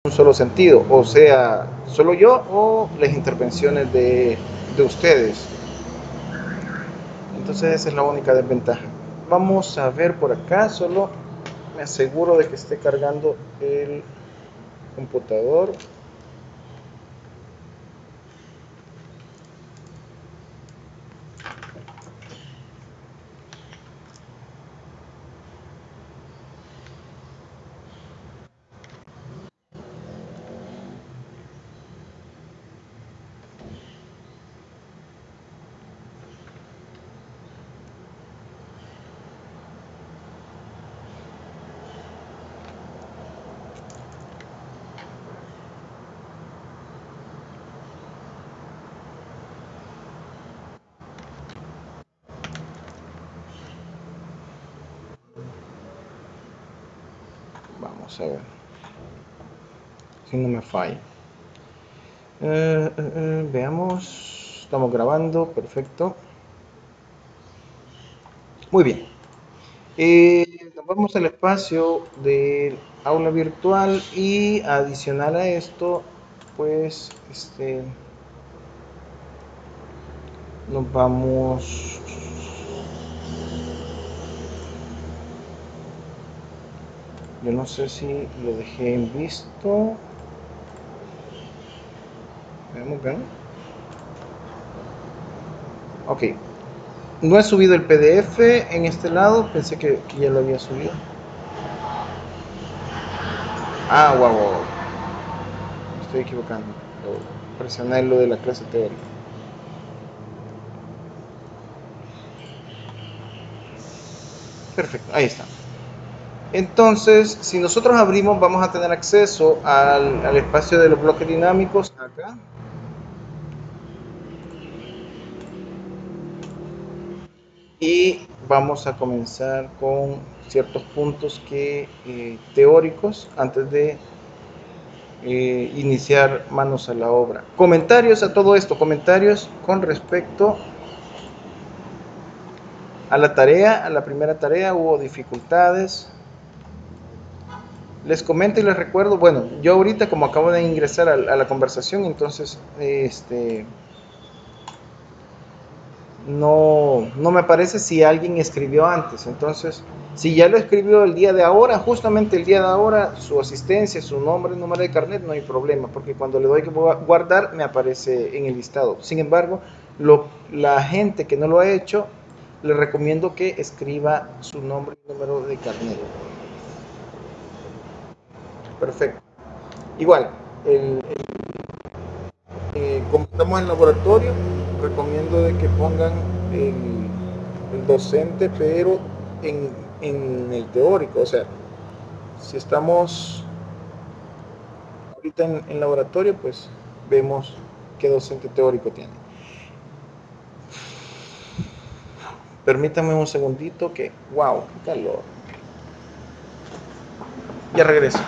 un solo sentido, o sea, solo yo o las intervenciones de ustedes. Entonces esa es la única desventaja. Vamos a ver por acá, solo me aseguro de que esté cargando el computador. Vamos a ver si no me falla. Veamos, estamos grabando, perfecto. Muy bien. Nos vamos al espacio del aula virtual y adicional a esto, pues, nos vamos. Yo no sé si lo dejé en visto. Veamos, veamos. Ok. No he subido el PDF en este lado. Pensé que ya lo había subido. Ah, wow, wow, wow. Me estoy equivocando. Presioné lo de la clase teórica. Perfecto, ahí está. Entonces, si nosotros abrimos, vamos a tener acceso al espacio de los bloques dinámicos acá. Y vamos a comenzar con ciertos puntos teóricos antes de iniciar manos a la obra. Comentarios a todo esto, comentarios con respecto a la tarea, a la primera tarea, hubo dificultades. Les comento y les recuerdo, bueno, yo ahorita como acabo de ingresar a la conversación, entonces no me parece si alguien escribió antes. Entonces, si ya lo escribió el día de ahora, justamente el día de ahora, su asistencia, su nombre, número de carnet, no hay problema, porque cuando le doy que guardar, me aparece en el listado. Sin embargo, la gente que no lo ha hecho, le recomiendo que escriba su nombre y número de carnet. Perfecto. Igual, como estamos en laboratorio, recomiendo de que pongan el docente, pero en el teórico. O sea, si estamos ahorita en laboratorio, pues vemos qué docente teórico tiene. Permítame un segundito que, wow, qué calor. Ya regreso.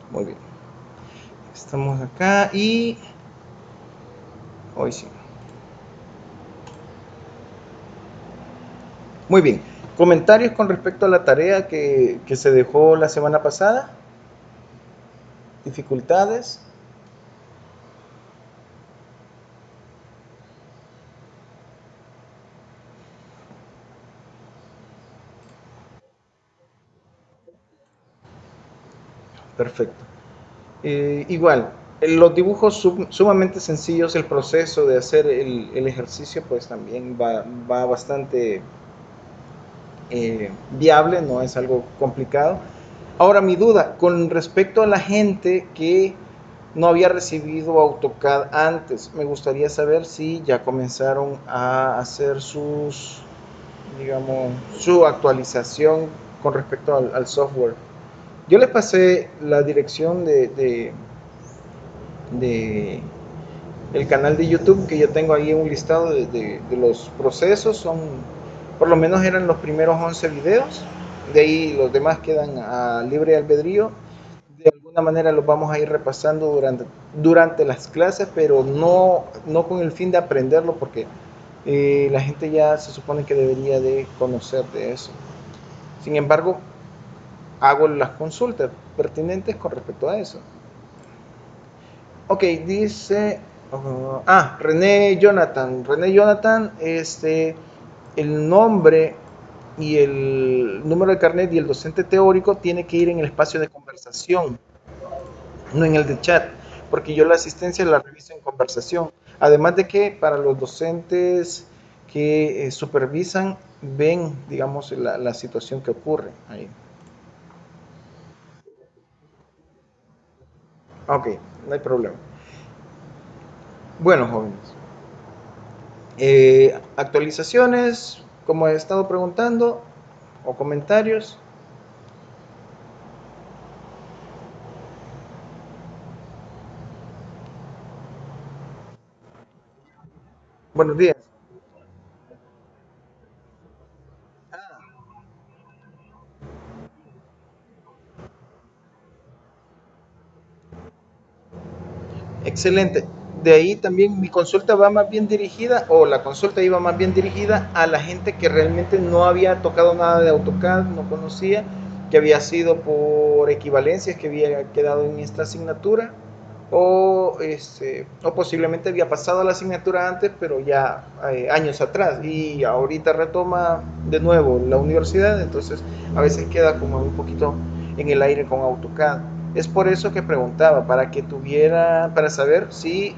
Muy bien. Estamos acá y hoy sí. Muy bien. ¿Comentarios con respecto a la tarea que se dejó la semana pasada? ¿Dificultades? Perfecto. Igual, los dibujos sumamente sencillos, el proceso de hacer el ejercicio pues también va bastante viable, no es algo complicado. Ahora mi duda, con respecto a la gente que no había recibido AutoCAD antes, me gustaría saber si ya comenzaron a hacer digamos, su actualización con respecto al software. Yo les pasé la dirección de el canal de YouTube que yo tengo ahí un listado de los procesos. Son, por lo menos eran los primeros 11 videos. De ahí los demás quedan a libre albedrío. De alguna manera los vamos a ir repasando durante las clases, pero no con el fin de aprenderlo, porque la gente ya se supone que debería de conocer de eso. Sin embargo, hago las consultas pertinentes con respecto a eso. Ok, dice. René Jonathan. René Jonathan, el nombre y el número de carnet y el docente teórico tiene que ir en el espacio de conversación, no en el de chat, porque yo la asistencia la reviso en conversación. Además de que para los docentes que supervisan, ven, digamos, la situación que ocurre ahí. Ok, no hay problema. Bueno, jóvenes. Actualizaciones, como he estado preguntando, o comentarios. Buenos días. Excelente. De ahí también mi consulta va más bien dirigida, o la consulta iba más bien dirigida a la gente que realmente no había tocado nada de AutoCAD, no conocía, que había sido por equivalencias que había quedado en esta asignatura, o posiblemente había pasado la asignatura antes, pero ya años atrás, y ahorita retoma de nuevo la universidad, entonces a veces queda como un poquito en el aire con AutoCAD. Es por eso que preguntaba, para que tuviera, para saber si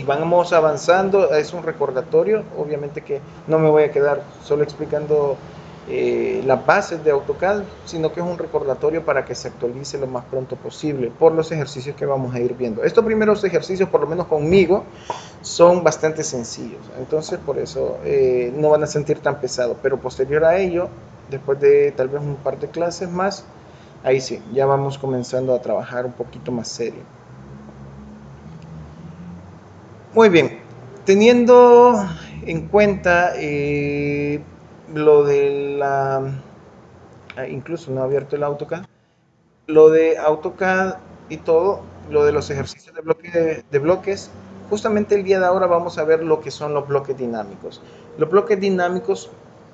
vamos avanzando. Es un recordatorio. Obviamente que no me voy a quedar solo explicando las bases de AutoCAD, sino que es un recordatorio para que se actualice lo más pronto posible por los ejercicios que vamos a ir viendo. Estos primeros ejercicios, por lo menos conmigo, son bastante sencillos, entonces por eso no van a sentir tan pesado, pero posterior a ello, después de tal vez un par de clases más, ahí sí, ya vamos comenzando a trabajar un poquito más serio. Muy bien, teniendo en cuenta lo de incluso no he abierto el AutoCAD, lo de AutoCAD y todo, lo de los ejercicios de bloques, justamente el día de ahora vamos a ver lo que son los bloques dinámicos. Los bloques dinámicos,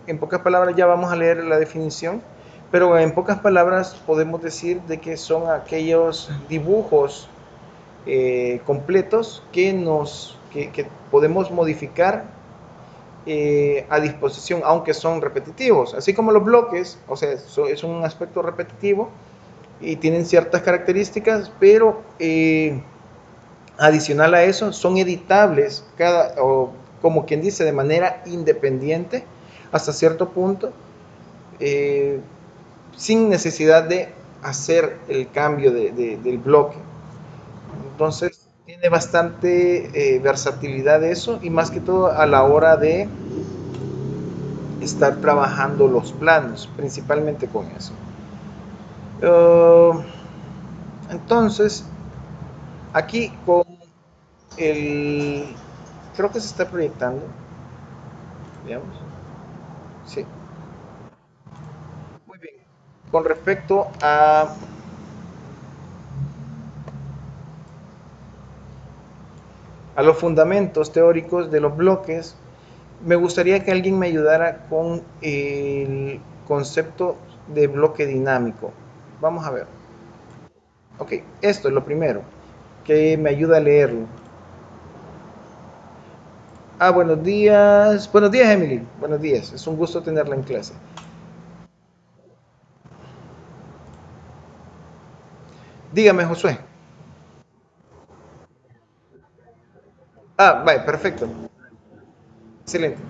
en pocas palabras ya vamos a leer la definición, pero en pocas palabras podemos decir de que son aquellos dibujos completos que podemos modificar a disposición, aunque son repetitivos. Así como los bloques, o sea, es un aspecto repetitivo y tienen ciertas características, pero adicional a eso, son editables o como quien dice, de manera independiente hasta cierto punto, eh, sin necesidad de hacer el cambio del bloque. Entonces, tiene bastante versatilidad eso, y más que todo a la hora de estar trabajando los planos, principalmente con eso. Uh, entonces, aquí con el... Creo que se está proyectando, digamos. Sí, muy bien. Con respecto a los fundamentos teóricos de los bloques, me gustaría que alguien me ayudara con el concepto de bloque dinámico. Vamos a ver. Ok, esto es lo primero, que me ayuda a leerlo. Buenos días. Buenos días, Emily. Buenos días. Es un gusto tenerla en clase. Dígame, Josué. Vale, perfecto. Excelente.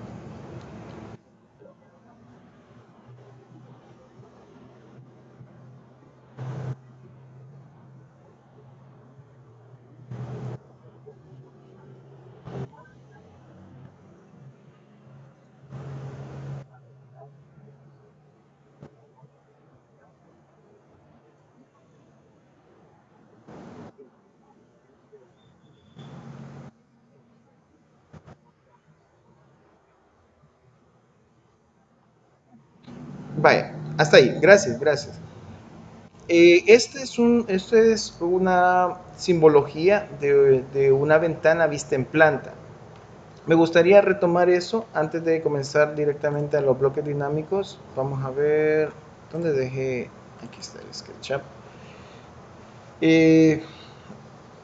Vaya, hasta ahí. Gracias, gracias. Este es una simbología de una ventana vista en planta. Me gustaría retomar eso antes de comenzar directamente a los bloques dinámicos. Vamos a ver dónde dejé. Aquí está el SketchUp. Eh,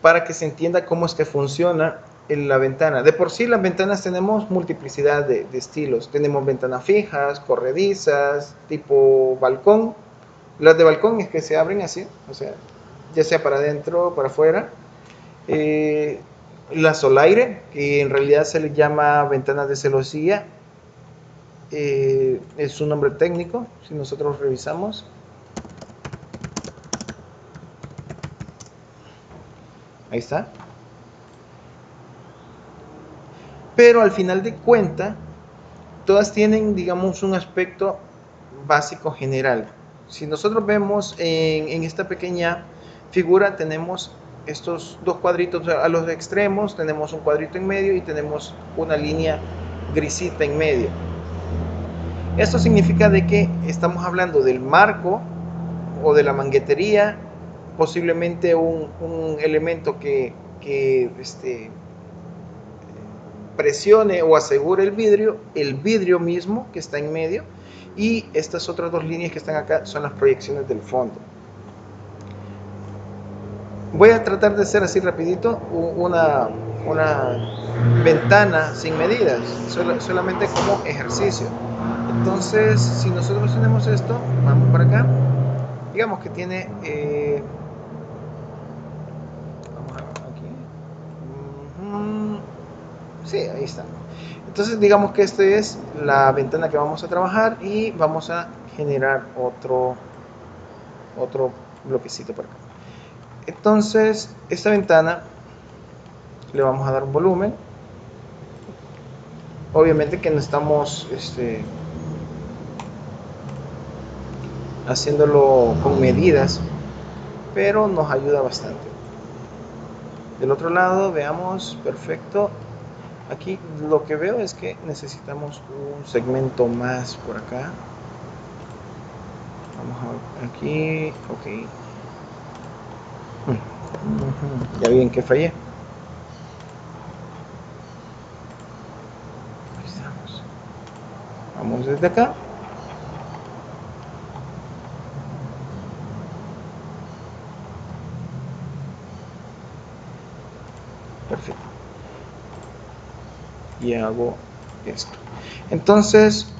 para que se entienda cómo es que funciona en la ventana. De por sí las ventanas tenemos multiplicidad de estilos. Tenemos ventanas fijas, corredizas, tipo balcón. Las de balcón es que se abren así, o sea, ya sea para adentro o para afuera. Eh, la solaire, que en realidad se le llama ventanas de celosía, es su nombre técnico, si nosotros revisamos. Ahí está. Pero al final de cuentas, todas tienen, digamos, un aspecto básico general. Si nosotros vemos en esta pequeña figura, tenemos estos dos cuadritos a los extremos, tenemos un cuadrito en medio y tenemos una línea grisita en medio. Esto significa de que estamos hablando del marco o de la manguetería, posiblemente un elemento que presione o asegure el vidrio mismo que está en medio, y estas otras dos líneas que están acá son las proyecciones del fondo. Voy a tratar de hacer así rapidito una ventana sin medidas, solamente como ejercicio. Entonces, si nosotros tenemos esto, vamos para acá, digamos que tiene, vamos a ver aquí, sí, ahí está. Entonces digamos que esta es la ventana que vamos a trabajar y vamos a generar otro bloquecito por acá. Entonces esta ventana le vamos a dar un volumen. Obviamente que no estamos haciéndolo con medidas, pero nos ayuda bastante. Del otro lado veamos, perfecto. Aquí lo que veo es que necesitamos un segmento más por acá. Vamos a ver aquí, ok. Ya vi en qué fallé. Ahí estamos. Vamos desde acá. Perfecto. Y hago esto. Entonces,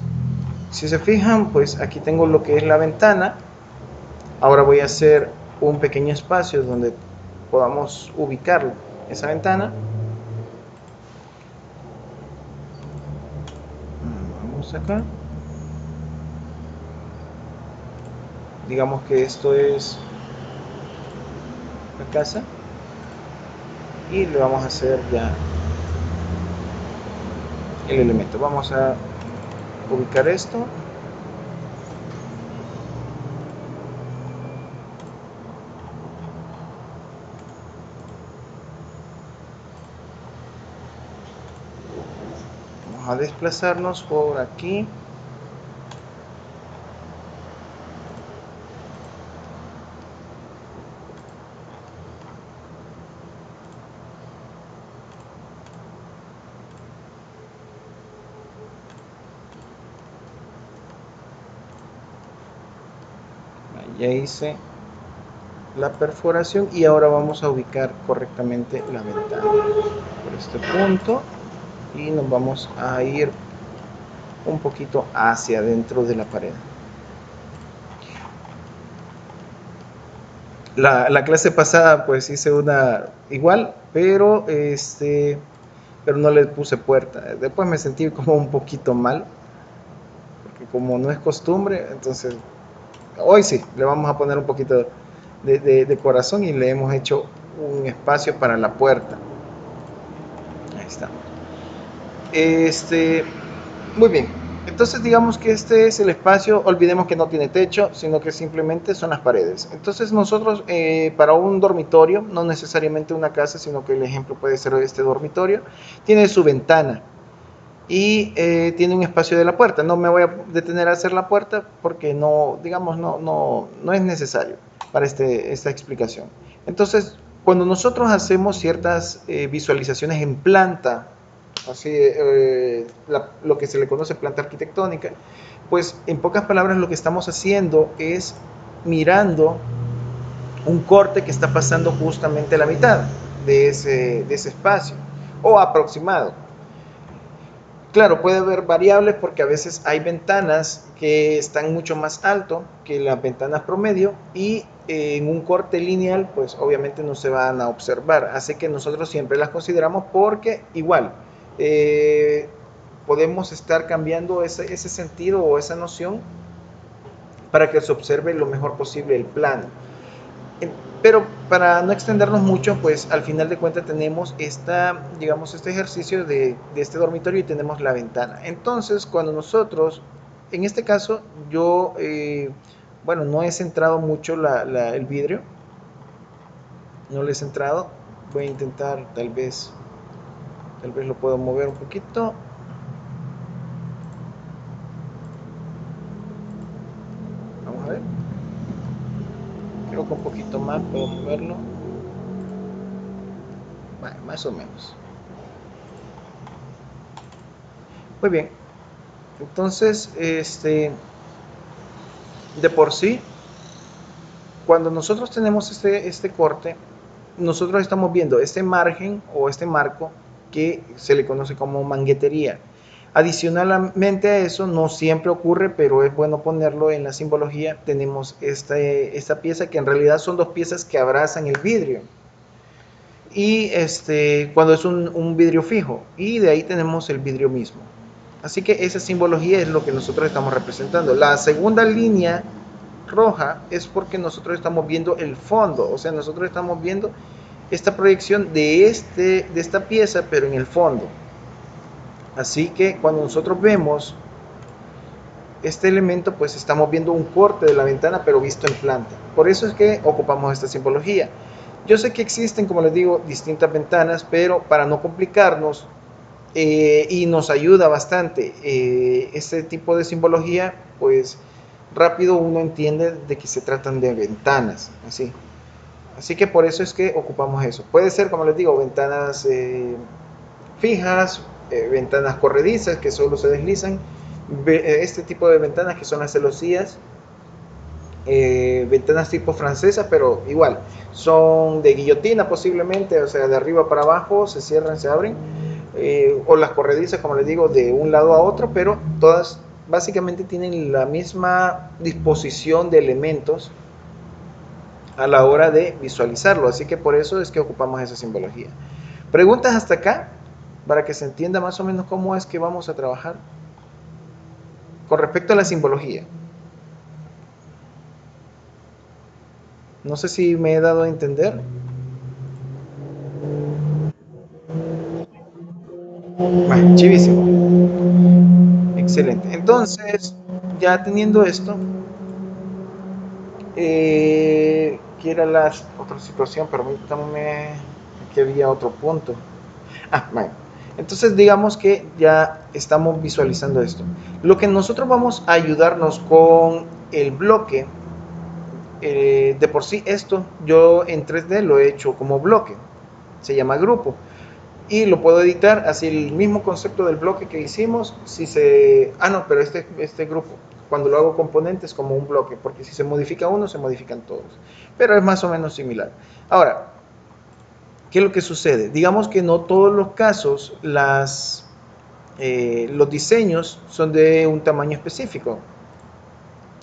si se fijan, pues aquí tengo lo que es la ventana. Ahora voy a hacer un pequeño espacio donde podamos ubicar esa ventana. Vamos acá. Digamos que esto es la casa. Y le vamos a hacer ya el elemento. Vamos a ubicar esto. Vamos a desplazarnos por aquí. Ya hice la perforación y ahora vamos a ubicar correctamente la ventana por este punto y nos vamos a ir un poquito hacia adentro de la pared. La clase pasada pues hice una igual, pero pero no le puse puerta. Después me sentí como un poquito mal, porque como no es costumbre, entonces hoy sí, le vamos a poner un poquito de corazón y le hemos hecho un espacio para la puerta. Ahí está. Muy bien. Entonces digamos que este es el espacio, olvidemos que no tiene techo, sino que simplemente son las paredes. Entonces nosotros para un dormitorio, no necesariamente una casa, sino que el ejemplo puede ser este dormitorio, tiene su ventana. y tiene un espacio de la puerta. No me voy a detener a hacer la puerta porque no, digamos, no es necesario para esta explicación. Entonces, cuando nosotros hacemos ciertas visualizaciones en planta, así, lo que se le conoce planta arquitectónica, pues en pocas palabras lo que estamos haciendo es mirando un corte que está pasando justamente a la mitad de ese espacio, o aproximado. Claro, puede haber variables porque a veces hay ventanas que están mucho más alto que las ventanas promedio y en un corte lineal pues obviamente no se van a observar, así que nosotros siempre las consideramos porque igual eh, podemos estar cambiando ese sentido o esa noción para que se observe lo mejor posible el plano. Pero para no extendernos mucho, pues al final de cuentas tenemos digamos, este ejercicio de este dormitorio y tenemos la ventana. Entonces, cuando nosotros, en este caso, yo, bueno, no he centrado mucho el vidrio, no lo he centrado. Voy a intentar, tal vez lo puedo mover un poquito. Vamos a ver. Creo que un poquito más puedo moverlo. Bueno, más o menos. Muy bien. Entonces, de por sí, cuando nosotros tenemos este corte, nosotros estamos viendo este margen o este marco que se le conoce como manguetería. Adicionalmente a eso, no siempre ocurre, pero es bueno ponerlo en la simbología. Tenemos esta pieza que en realidad son dos piezas que abrazan el vidrio. Y cuando es un vidrio fijo. Y de ahí tenemos el vidrio mismo. Así que esa simbología es lo que nosotros estamos representando. La segunda línea roja es porque nosotros estamos viendo el fondo, o sea, nosotros estamos viendo esta proyección de esta pieza, pero en el fondo. Así que cuando nosotros vemos este elemento, pues estamos viendo un corte de la ventana, pero visto en planta. Por eso es que ocupamos esta simbología. Yo sé que existen, como les digo, distintas ventanas, pero para no complicarnos, y nos ayuda bastante este tipo de simbología, pues rápido uno entiende de que se tratan de ventanas, así que por eso es que ocupamos eso. Puede ser, como les digo, ventanas fijas, ventanas corredizas que solo se deslizan, este tipo de ventanas que son las celosías, ventanas tipo francesa, pero igual son de guillotina posiblemente, o sea, de arriba para abajo, se cierran, se abren, o las corredizas, como les digo, de un lado a otro, pero todas básicamente tienen la misma disposición de elementos a la hora de visualizarlo, así que por eso es que ocupamos esa simbología. ¿Preguntas hasta acá? Para que se entienda más o menos cómo es que vamos a trabajar con respecto a la simbología. No sé si me he dado a entender. Bueno, chivísimo. Excelente. Entonces, ya teniendo esto, ¿qué era la otra situación? Permítame, aquí había otro punto. Bueno. Entonces, digamos que ya estamos visualizando esto. Lo que nosotros vamos a ayudarnos con el bloque, de por sí esto yo en 3D lo he hecho como bloque, se llama grupo. Y lo puedo editar así, el mismo concepto del bloque que hicimos, si se... no, pero este grupo, cuando lo hago componentes como un bloque, porque si se modifica uno, se modifican todos. Pero es más o menos similar. Ahora, ¿qué es lo que sucede? Digamos que no todos los casos los diseños son de un tamaño específico.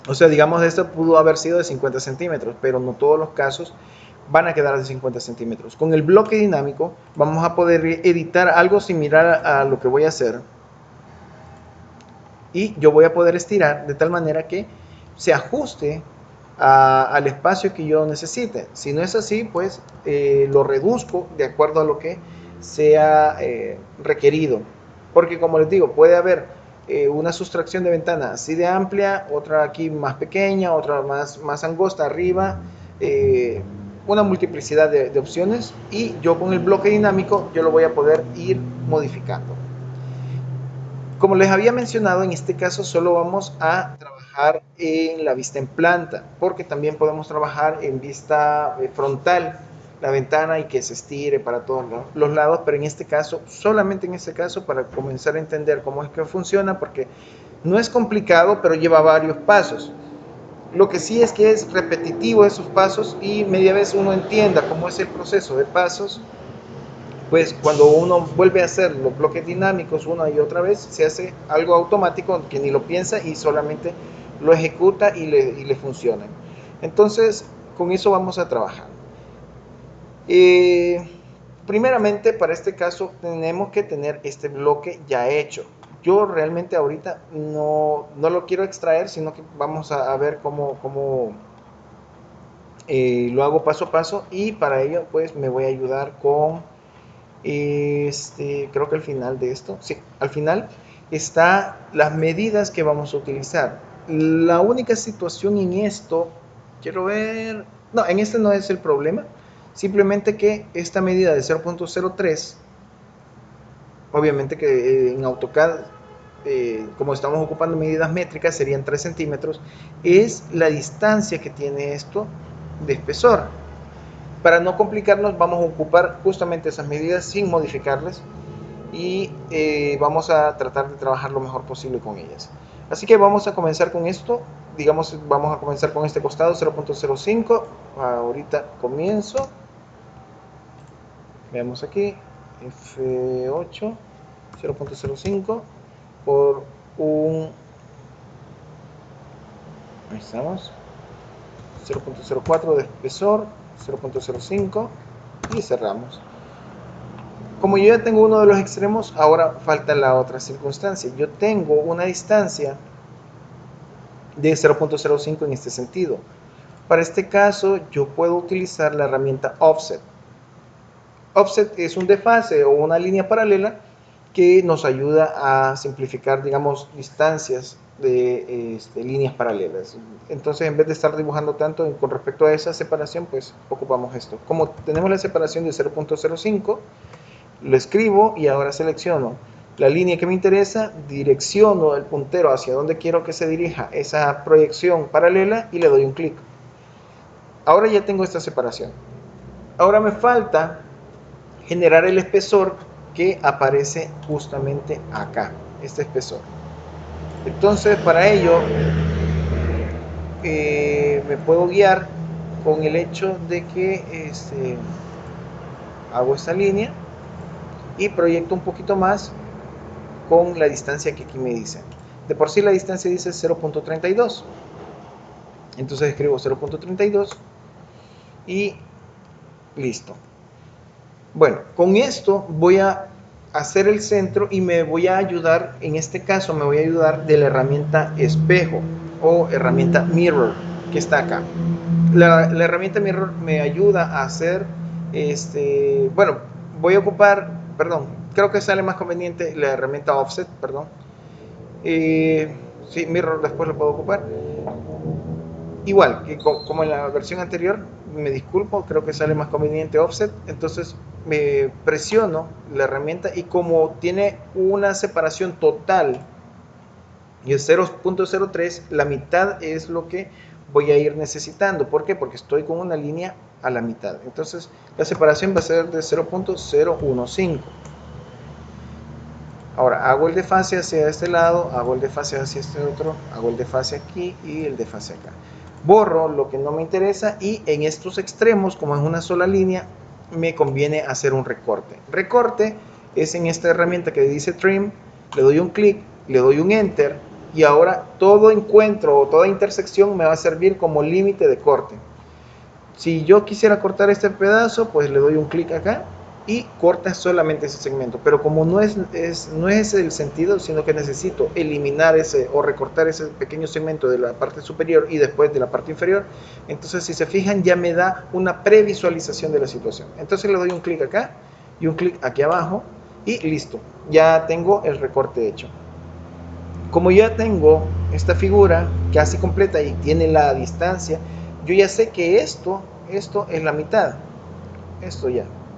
O sea, digamos, esto pudo haber sido de 50 centímetros, pero no todos los casos van a quedar de 50 centímetros. Con el bloque dinámico vamos a poder editar algo similar a lo que voy a hacer. Y yo voy a poder estirar de tal manera que se ajuste al espacio que yo necesite. Si no es así, pues lo reduzco de acuerdo a lo que sea requerido. Porque como les digo, puede haber una sustracción de ventana así de amplia, otra aquí más pequeña, otra más angosta arriba, una multiplicidad de opciones, y yo con el bloque dinámico yo lo voy a poder ir modificando. Como les había mencionado, en este caso solo vamos a trabajar en la vista en planta, porque también podemos trabajar en vista frontal, la ventana y que se estire para todos los lados, pero en este caso, solamente en este caso, para comenzar a entender cómo es que funciona, porque no es complicado, pero lleva varios pasos. Lo que sí es que es repetitivo esos pasos y media vez uno entienda cómo es el proceso de pasos, pues cuando uno vuelve a hacer los bloques dinámicos una y otra vez, se hace algo automático que ni lo piensa y solamente lo ejecuta y le funciona. Entonces, con eso vamos a trabajar. Primeramente, para este caso, tenemos que tener este bloque ya hecho. Yo realmente ahorita no lo quiero extraer, sino que vamos a ver cómo lo hago paso a paso, y para ello pues me voy a ayudar con creo que al final de esto, sí, al final está las medidas que vamos a utilizar. La única situación en esto, quiero ver, no, en este no es el problema, simplemente que esta medida de 0.03, obviamente que en AutoCAD, como estamos ocupando medidas métricas, serían 3 centímetros, es la distancia que tiene esto de espesor. Para no complicarnos, vamos a ocupar justamente esas medidas sin modificarlas y vamos a tratar de trabajar lo mejor posible con ellas. Así que vamos a comenzar con esto. Digamos, vamos a comenzar con este costado 0.05. Ahorita comienzo. Veamos aquí, F8, 0.05 por un... Ahí estamos. 0.04 de espesor, 0.05 y cerramos. Como yo ya tengo uno de los extremos, ahora falta la otra circunstancia. Yo tengo una distancia de 0.05 en este sentido. Para este caso, yo puedo utilizar la herramienta Offset. Offset es un desfase o una línea paralela que nos ayuda a simplificar, digamos, distancias de líneas paralelas. Entonces, en vez de estar dibujando tanto con respecto a esa separación, pues ocupamos esto. Como tenemos la separación de 0.05, lo escribo y ahora selecciono la línea que me interesa, direcciono el puntero hacia donde quiero que se dirija esa proyección paralela y le doy un clic. Ahora ya tengo esta separación. Ahora me falta generar el espesor que aparece justamente acá, este espesor. Entonces, para ello me puedo guiar con el hecho de que hago esta línea y proyecto un poquito más con la distancia que aquí me dice. De por sí la distancia dice 0.32. Entonces escribo 0.32 y listo. Bueno, con esto voy a hacer el centro y me voy a ayudar, en este caso me voy a ayudar de la herramienta espejo o herramienta mirror que está acá. La herramienta mirror me ayuda a hacer, bueno, voy a ocupar, perdón, creo que sale más conveniente la herramienta offset, perdón. Sí, mirror después lo puedo ocupar. Igual que como en la versión anterior, me disculpo, creo que sale más conveniente offset. Entonces me presiono la herramienta y como tiene una separación total y el 0.03, la mitad es lo que voy a ir necesitando. ¿Por qué? Porque estoy con una línea a la mitad. Entonces la separación va a ser de 0.015. Ahora hago el desfase hacia este lado, hago el desfase hacia este otro, hago el desfase aquí y el desfase acá. Borro lo que no me interesa y en estos extremos, como es una sola línea, me conviene hacer un recorte. Recorte es en esta herramienta que dice Trim, le doy un clic, le doy un Enter y ahora todo encuentro o toda intersección me va a servir como límite de corte. Si yo quisiera cortar este pedazo, pues le doy un clic acá y corta solamente ese segmento, pero como no es el sentido, sino que necesito eliminar ese o recortar ese pequeño segmento de la parte superior y después de la parte inferior, entonces si se fijan ya me da una previsualización de la situación. Entonces le doy un clic acá y un clic aquí abajo y listo, ya tengo el recorte hecho. Como ya tengo esta figura casi completa y tiene la distancia, yo ya sé que esto es la mitad,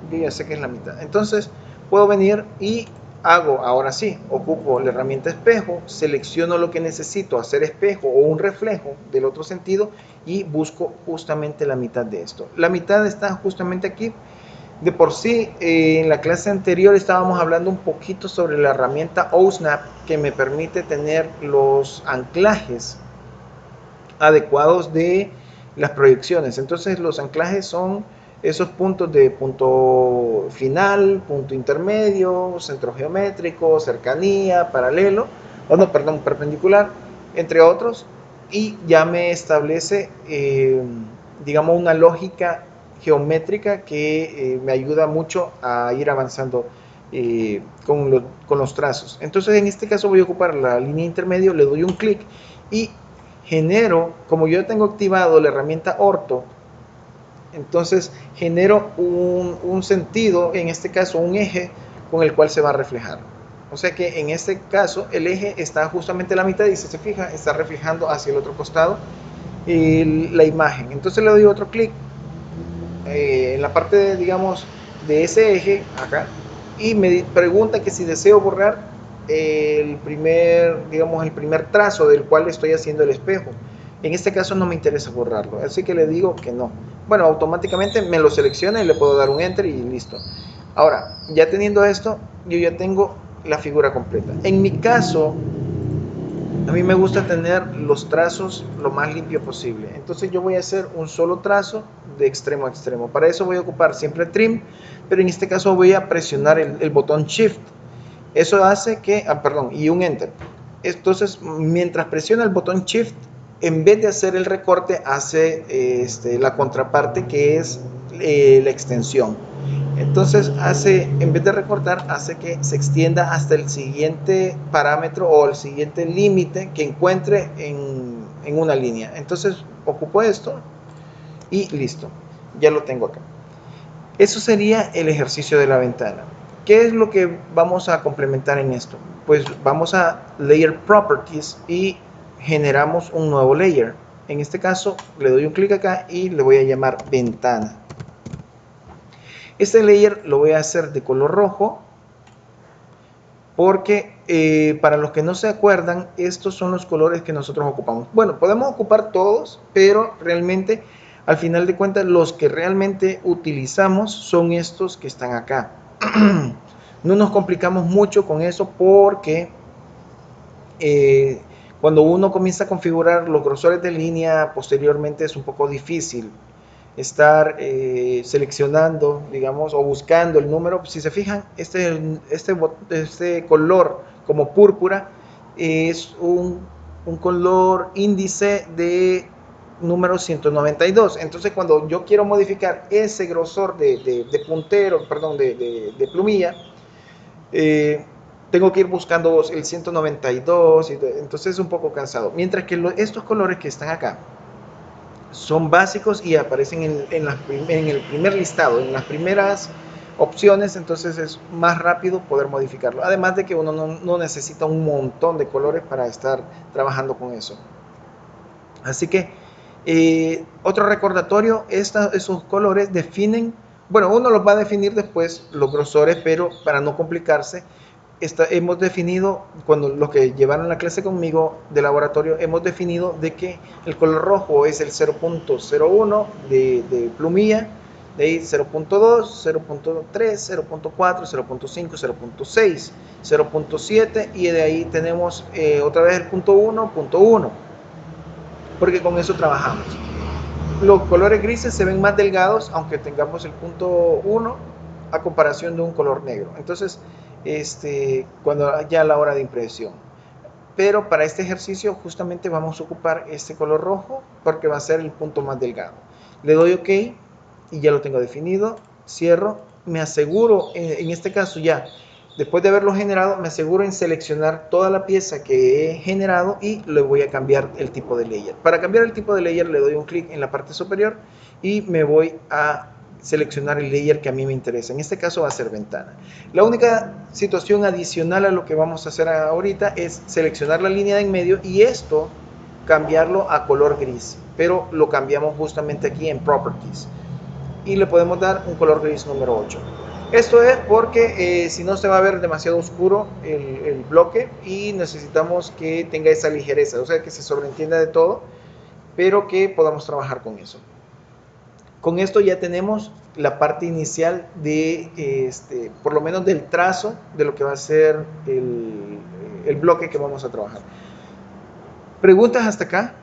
yo ya sé que es la mitad. Entonces puedo venir y hago, ahora sí, ocupo la herramienta espejo, selecciono lo que necesito hacer espejo o un reflejo del otro sentido y busco justamente la mitad de esto. La mitad está justamente aquí. De por sí, en la clase anterior estábamos hablando un poquito sobre la herramienta OSNAP, que me permite tener los anclajes adecuados de las proyecciones. Entonces los anclajes son esos puntos de punto final, punto intermedio, centro geométrico, cercanía, paralelo, o no, perdón, perpendicular, entre otros, y ya me establece, digamos, una lógica geométrica que me ayuda mucho a ir avanzando con los trazos. Entonces en este caso voy a ocupar la línea intermedio, le doy un clic y genero, como yo tengo activado la herramienta orto, entonces genero un sentido, en este caso un eje con el cual se va a reflejar. O sea que en este caso el eje está justamente a la mitad y si se fija está reflejando hacia el otro costado la imagen. Entonces le doy otro clic en la parte de, digamos, de ese eje acá y me pregunta que si deseo borrar el primer trazo del cual estoy haciendo el espejo. En este caso no me interesa borrarlo, así que le digo que no. Bueno, automáticamente me lo selecciona y le puedo dar un enter y listo. Ahora, ya teniendo esto, yo ya tengo la figura completa. En mi caso, a mí me gusta tener los trazos lo más limpio posible. Entonces yo voy a hacer un solo trazo de extremo a extremo. Para eso voy a ocupar siempre trim, pero en este caso voy a presionar el botón shift. Eso hace que, y un enter. Entonces mientras presiona el botón shift, en vez de hacer el recorte, hace la contraparte, que es la extensión. Entonces en vez de recortar, hace que se extienda hasta el siguiente parámetro o el siguiente límite que encuentre en una línea. Entonces ocupo esto y listo, ya lo tengo acá. Eso sería el ejercicio de la ventana. ¿Qué es lo que vamos a complementar en esto? Pues vamos a Layer Properties y generamos un nuevo layer. En este caso le doy un clic acá y le voy a llamar ventana. Este layer lo voy a hacer de color rojo porque para los que no se acuerdan, estos son los colores que nosotros ocupamos. Bueno, podemos ocupar todos, pero realmente al final de cuentas los que realmente utilizamos son estos que están acá. No nos complicamos mucho con eso porque cuando uno comienza a configurar los grosores de línea, posteriormente es un poco difícil estar seleccionando, digamos, o buscando el número. Si se fijan, este color como púrpura es un color índice de número 192. Entonces cuando yo quiero modificar ese grosor de puntero, perdón, de plumilla, tengo que ir buscando el 192, entonces es un poco cansado. Mientras que estos colores que están acá son básicos y aparecen en el primer listado, en las primeras opciones, entonces es más rápido poder modificarlo. Además de que uno no necesita un montón de colores para estar trabajando con eso. Así que otro recordatorio, esos colores definen, bueno, uno los va a definir después, los grosores, pero para no complicarse, hemos definido, cuando los que llevaron la clase conmigo de laboratorio, hemos definido de que el color rojo es el 0.01 de plumilla, de ahí 0.2, 0.3, 0.4, 0.5, 0.6, 0.7 y de ahí tenemos otra vez el punto 1, punto 1, porque con eso trabajamos. Los colores grises se ven más delgados, aunque tengamos el punto 1 a comparación de un color negro. Entonces, cuando ya a la hora de impresión. Pero para este ejercicio justamente vamos a ocupar este color rojo porque va a ser el punto más delgado. Le doy OK y ya lo tengo definido. Cierro. Me aseguro, en este caso ya, después de haberlo generado, me aseguro en seleccionar toda la pieza que he generado y le voy a cambiar el tipo de layer. Para cambiar el tipo de layer le doy un clic en la parte superior y me voy a seleccionar el layer que a mí me interesa. En este caso va a ser ventana. La única situación adicional a lo que vamos a hacer ahorita es seleccionar la línea de en medio y esto cambiarlo a color gris, pero lo cambiamos justamente aquí en Properties y le podemos dar un color gris número 8. Esto es porque si no se va a ver demasiado oscuro el bloque y necesitamos que tenga esa ligereza, o sea, que se sobreentienda de todo, pero que podamos trabajar con eso. Con esto ya tenemos la parte inicial de, por lo menos del trazo de lo que va a ser el bloque que vamos a trabajar. ¿Preguntas hasta acá?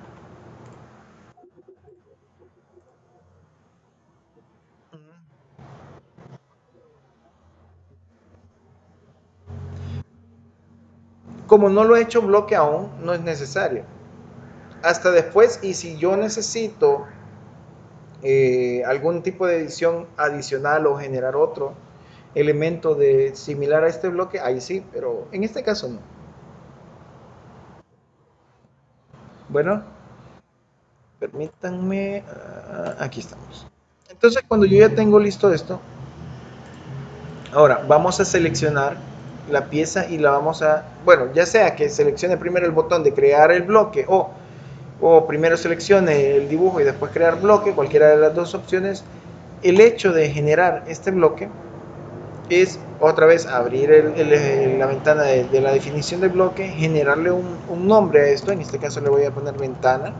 Como no lo he hecho bloque aún, no es necesario. Hasta después, y si yo necesito algún tipo de edición adicional o generar otro elemento de similar a este bloque, ahí sí, pero en este caso no. Bueno, permítanme, aquí estamos. Entonces, cuando yo ya tengo listo esto, ahora vamos a seleccionar la pieza y la vamos a, bueno, ya sea que seleccione primero el botón de crear el bloque o primero seleccione el dibujo y después crear bloque, cualquiera de las dos opciones, el hecho de generar este bloque es otra vez abrir la ventana de la definición del bloque, generarle un nombre a esto, en este caso le voy a poner ventana.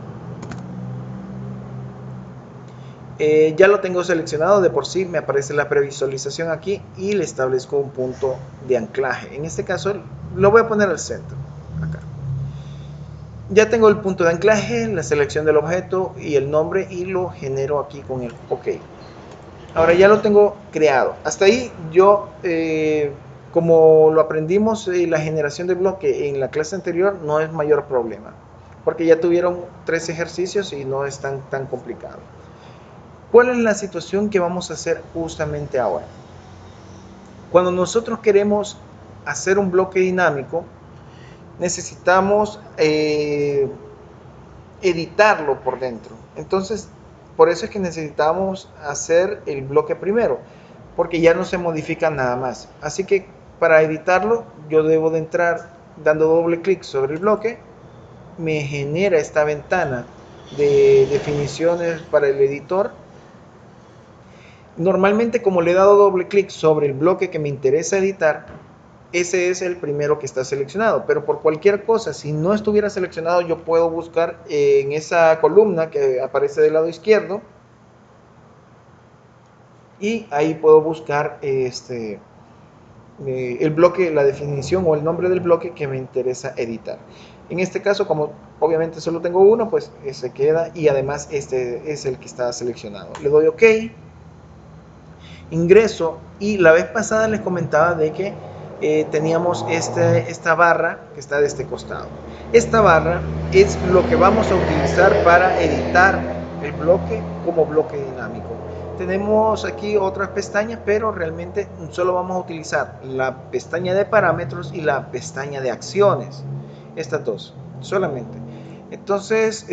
Ya lo tengo seleccionado, de por sí me aparece la previsualización aquí y le establezco un punto de anclaje. En este caso lo voy a poner al centro, acá. Ya tengo el punto de anclaje, la selección del objeto y el nombre y lo genero aquí con el OK. Ahora ya lo tengo creado. Hasta ahí yo, como lo aprendimos la generación de bloque en la clase anterior, no es mayor problema. Porque ya tuvieron 3 ejercicios y no es tan complicado. ¿Cuál es la situación que vamos a hacer justamente ahora? Cuando nosotros queremos hacer un bloque dinámico, necesitamos editarlo por dentro. Entonces, por eso es que necesitamos hacer el bloque primero, porque ya no se modifica nada más. Así que para editarlo, yo debo de entrar dando doble clic sobre el bloque, me genera esta ventana de definiciones para el editor. Normalmente, como le he dado doble clic sobre el bloque que me interesa editar, ese es el primero que está seleccionado, pero por cualquier cosa, si no estuviera seleccionado, yo puedo buscar en esa columna que aparece del lado izquierdo y ahí puedo buscar el bloque, la definición o el nombre del bloque que me interesa editar. En este caso, como obviamente solo tengo uno, pues se queda y además este es el que está seleccionado. Le doy OK, ingreso y la vez pasada les comentaba de que teníamos esta barra que está de este costado. Esta barra es lo que vamos a utilizar para editar el bloque como bloque dinámico. Tenemos aquí otras pestañas, pero realmente solo vamos a utilizar la pestaña de parámetros y la pestaña de acciones. Estas dos, solamente. Entonces,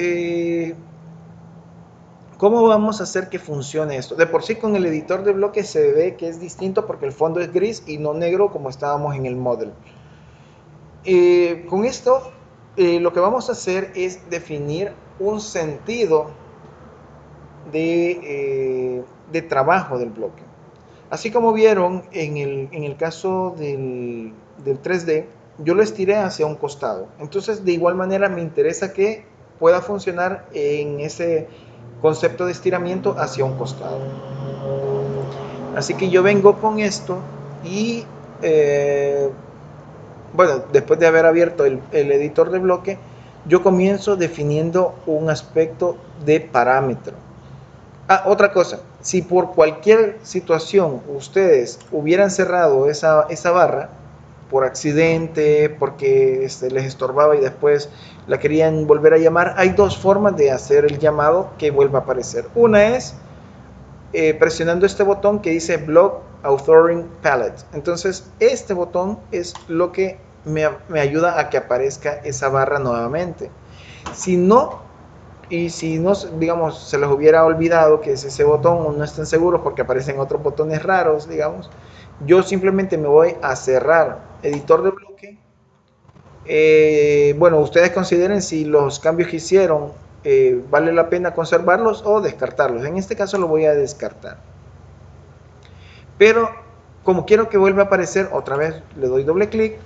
¿cómo vamos a hacer que funcione esto? De por sí con el editor de bloques se ve que es distinto porque el fondo es gris y no negro como estábamos en el model. Con esto lo que vamos a hacer es definir un sentido de trabajo del bloque. Así como vieron en el caso del 3D, yo lo estiré hacia un costado. Entonces de igual manera me interesa que pueda funcionar en ese concepto de estiramiento hacia un costado. Así que yo vengo con esto y bueno, después de haber abierto el editor de bloque, yo comienzo definiendo un aspecto de parámetro. Otra cosa, si por cualquier situación ustedes hubieran cerrado esa barra por accidente, porque les estorbaba y después la querían volver a llamar, hay dos formas de hacer el llamado que vuelva a aparecer. Una es presionando este botón que dice Block Authoring Palette. Entonces, este botón es lo que me ayuda a que aparezca esa barra nuevamente. Si no, y si no, digamos, se les hubiera olvidado que es ese botón o no están seguros porque aparecen otros botones raros, digamos, yo simplemente me voy a cerrar editor de bloque. Bueno, ustedes consideren si los cambios que hicieron vale la pena conservarlos o descartarlos. En este caso lo voy a descartar. Pero como quiero que vuelva a aparecer, otra vez le doy doble clic.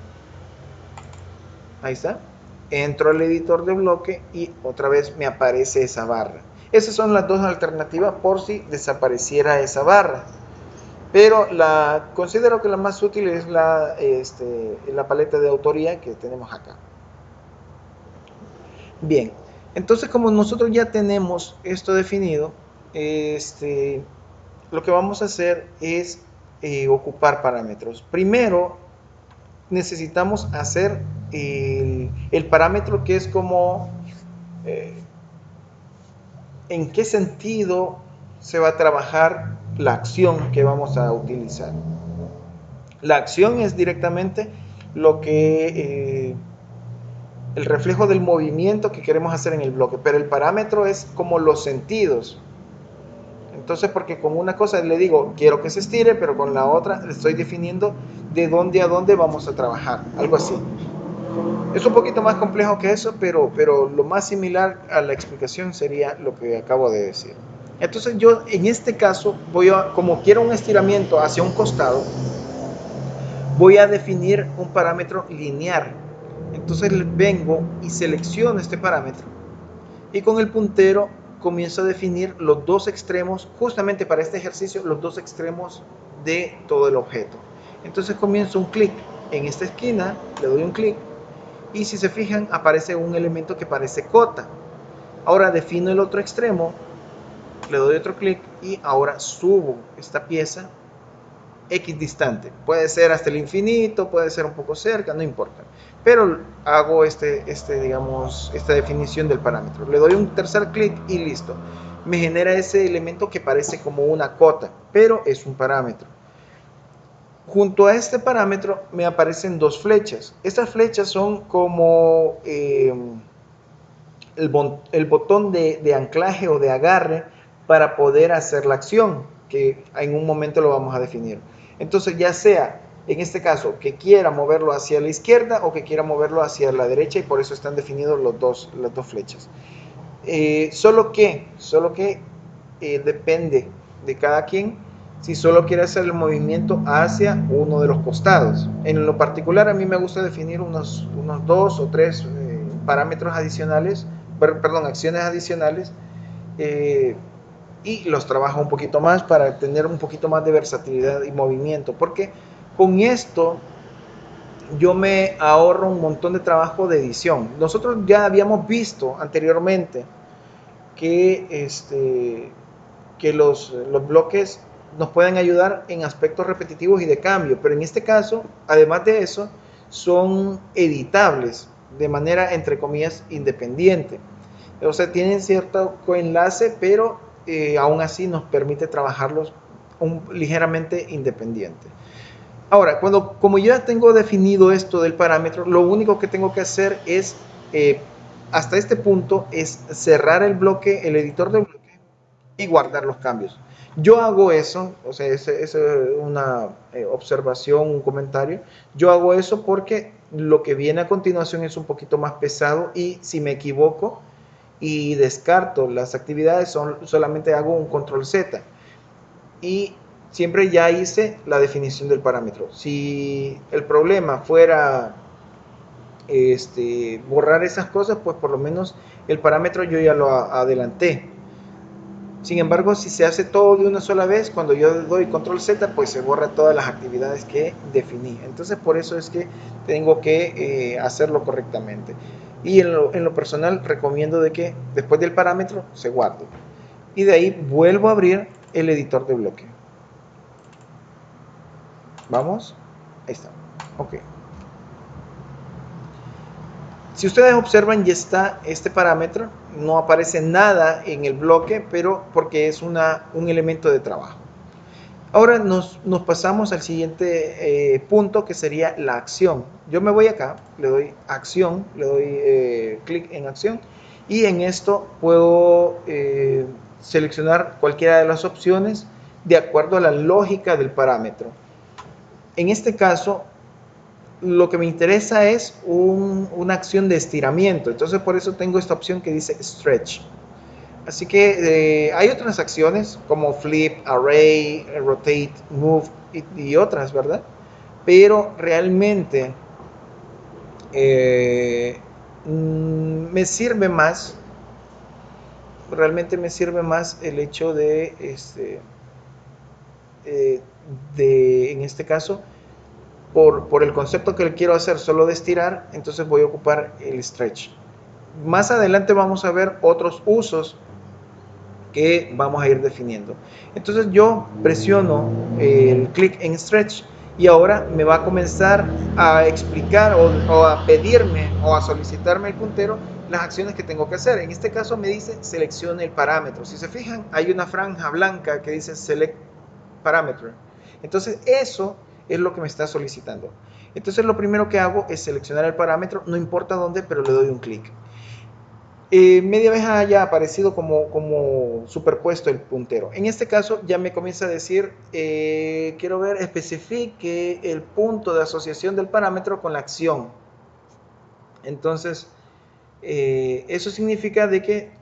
Ahí está. Entro al editor de bloque y otra vez me aparece esa barra. Esas son las dos alternativas por si desapareciera esa barra. Pero considero que la más útil es la paleta de autoría que tenemos acá. Bien, entonces como nosotros ya tenemos esto definido, lo que vamos a hacer es ocupar parámetros. Primero necesitamos hacer el parámetro que es como en qué sentido se va a trabajar la acción que vamos a utilizar. La acción es directamente lo que el reflejo del movimiento que queremos hacer en el bloque, pero el parámetro es como los sentidos. Entonces, porque con una cosa le digo, quiero que se estire, pero con la otra le estoy definiendo de dónde a dónde vamos a trabajar, algo así. Es un poquito más complejo que eso, pero lo más similar a la explicación sería lo que acabo de decir. Entonces yo en este caso como quiero un estiramiento hacia un costado, voy a definir un parámetro lineal. Entonces vengo y selecciono este parámetro y con el puntero comienzo a definir los dos extremos, justamente para este ejercicio, los dos extremos de todo el objeto. Entonces comienzo un clic en esta esquina, le doy un clic y si se fijan aparece un elemento que parece cota. Ahora defino el otro extremo, le doy otro clic y ahora subo esta pieza X distante. Puede ser hasta el infinito, puede ser un poco cerca, no importa. Pero hago digamos, esta definición del parámetro. Le doy un tercer clic y listo. Me genera ese elemento que parece como una cota, pero es un parámetro. Junto a este parámetro me aparecen dos flechas. Estas flechas son como el botón de anclaje o de agarre para poder hacer la acción, que en un momento lo vamos a definir. Entonces ya sea, en este caso, que quiera moverlo hacia la izquierda o que quiera moverlo hacia la derecha y por eso están definidos las dos flechas. Solo que depende de cada quien si solo quiere hacer el movimiento hacia uno de los costados. En lo particular a mí me gusta definir unos 2 o 3 parámetros adicionales, perdón, acciones adicionales, y los trabajo un poquito más para tener un poquito más de versatilidad y movimiento, porque con esto yo me ahorro un montón de trabajo de edición. Nosotros ya habíamos visto anteriormente que los bloques nos pueden ayudar en aspectos repetitivos y de cambio, pero en este caso, además de eso, son editables de manera, entre comillas, independiente. O sea, tienen cierto coenlace, pero aún así nos permite trabajarlos ligeramente independiente. Ahora, como yo ya tengo definido esto del parámetro, lo único que tengo que hacer es, hasta este punto, es cerrar el bloque, el editor de bloque y guardar los cambios. Yo hago eso, o sea, es una observación, un comentario. Yo hago eso porque lo que viene a continuación es un poquito más pesado y si me equivoco y descarto las actividades, solamente hago un control Z. Y siempre ya hice la definición del parámetro. Si el problema fuera borrar esas cosas, pues por lo menos el parámetro yo ya lo adelanté. Sin embargo, si se hace todo de una sola vez, cuando yo doy control Z, pues se borra todas las actividades que definí. Entonces, por eso es que tengo que hacerlo correctamente. Y en lo personal, recomiendo de que después del parámetro se guarde. Y de ahí vuelvo a abrir el editor de bloque. Vamos, ahí está, ok. Si ustedes observan, ya está este parámetro, no aparece nada en el bloque, pero porque es un elemento de trabajo. Ahora nos pasamos al siguiente punto, que sería la acción. Yo me voy acá, le doy acción, le doy clic en acción, y en esto puedo seleccionar cualquiera de las opciones de acuerdo a la lógica del parámetro. En este caso, lo que me interesa es una acción de estiramiento. Entonces, por eso tengo esta opción que dice Stretch. Así que hay otras acciones como flip, array, rotate, move y otras, ¿verdad? Pero realmente eh, me sirve más, realmente me sirve más el hecho eh, en este caso, por el concepto que le quiero hacer solo de estirar, entonces voy a ocupar el stretch. Más adelante vamos a ver otros usos que vamos a ir definiendo. Entonces yo presiono el clic en stretch y ahora me va a comenzar a explicar o a pedirme o a solicitarme el puntero las acciones que tengo que hacer. En este caso me dice seleccione el parámetro. Si se fijan, hay una franja blanca que dice select parameter. Entonces eso es lo que me está solicitando. Entonces lo primero que hago es seleccionar el parámetro, no importa dónde, pero le doy un clic. Media vez haya aparecido como superpuesto el puntero. En este caso ya me comienza a decir, quiero ver, especifique el punto de asociación del parámetro con la acción. Entonces, eso significa de que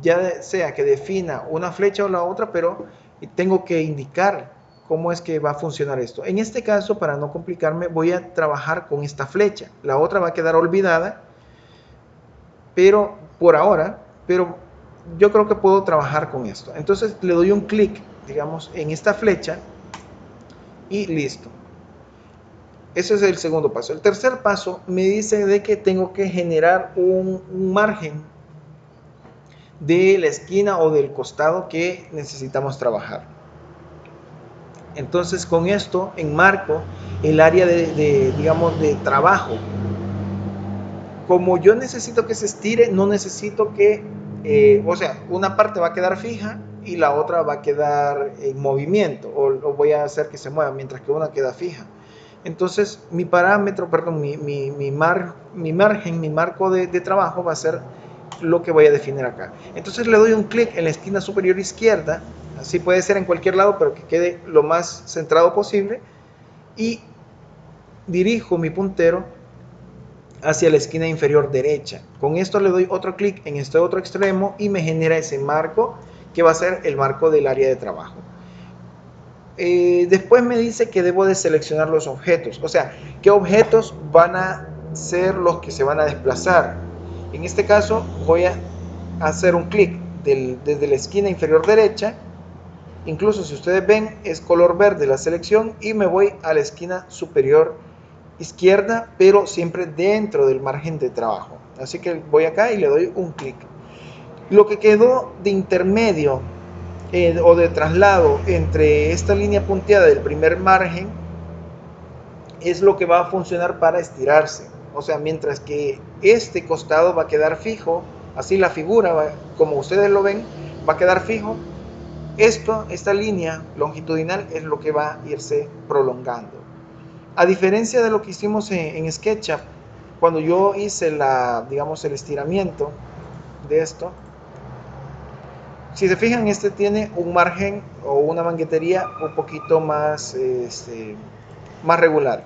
ya sea que defina una flecha o la otra, pero tengo que indicar cómo es que va a funcionar esto. En este caso, para no complicarme, voy a trabajar con esta flecha. La otra va a quedar olvidada, pero por ahora, pero yo creo que puedo trabajar con esto. Entonces le doy un clic, digamos, en esta flecha y listo. Ese es el segundo paso. El tercer paso me dice de que tengo que generar un margen de la esquina o del costado que necesitamos trabajar. Entonces con esto enmarco el área digamos, de trabajo. Como yo necesito que se estire, no necesito que, o sea, una parte va a quedar fija y la otra va a quedar en movimiento, o voy a hacer que se mueva, mientras que una queda fija. Entonces, mi parámetro, perdón, mi margen, mi marco de trabajo va a ser lo que voy a definir acá. Entonces le doy un clic en la esquina superior izquierda, así puede ser en cualquier lado, pero que quede lo más centrado posible, y dirijo mi puntero hacia la esquina inferior derecha. Con esto le doy otro clic en este otro extremo y me genera ese marco que va a ser el marco del área de trabajo. Después me dice que debo de seleccionar los objetos, o sea, qué objetos van a ser los que se van a desplazar. En este caso voy a hacer un clic desde la esquina inferior derecha, incluso si ustedes ven es color verde la selección, y me voy a la esquina superior izquierda, pero siempre dentro del margen de trabajo. Así que voy acá y le doy un clic. Lo que quedó de intermedio o de traslado entre esta línea punteada del primer margen es lo que va a funcionar para estirarse. O sea, mientras que este costado va a quedar fijo, así la figura, como ustedes lo ven, va a quedar fijo. Esta línea longitudinal es lo que va a irse prolongando. A diferencia de lo que hicimos en SketchUp, cuando yo hice digamos, el estiramiento de esto, si se fijan, este tiene un margen o una manguetería un poquito más, más regular.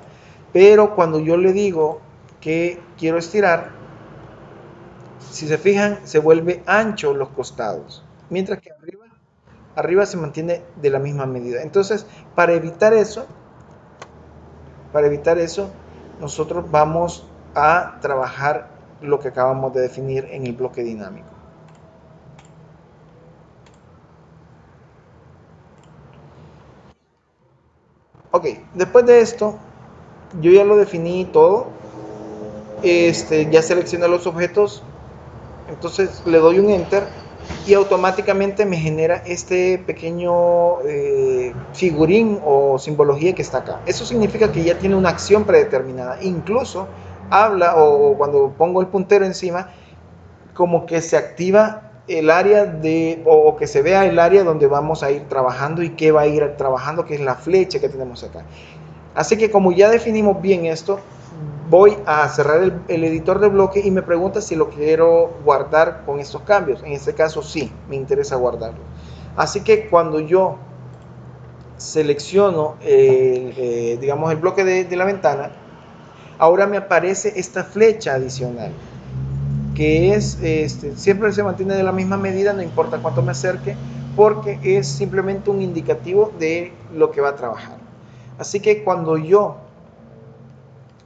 Pero cuando yo le digo que quiero estirar, si se fijan, se vuelve ancho los costados, mientras que arriba se mantiene de la misma medida. Entonces, para evitar eso, nosotros vamos a trabajar lo que acabamos de definir en el bloque dinámico. Ok, después de esto, yo ya lo definí todo. Ya seleccioné los objetos, entonces le doy un enter y automáticamente me genera este pequeño figurín o simbología que está acá. Eso significa que ya tiene una acción predeterminada. Incluso habla, o cuando pongo el puntero encima, como que se activa el área o que se vea el área donde vamos a ir trabajando y qué va a ir trabajando, que es la flecha que tenemos acá. Así que como ya definimos bien esto, voy a cerrar el editor de bloque y me pregunta si lo quiero guardar con estos cambios. En este caso sí, me interesa guardarlo. Así que cuando yo selecciono digamos, el bloque de la ventana, ahora me aparece esta flecha adicional que es, siempre se mantiene de la misma medida, no importa cuánto me acerque, porque es simplemente un indicativo de lo que va a trabajar. Así que cuando yo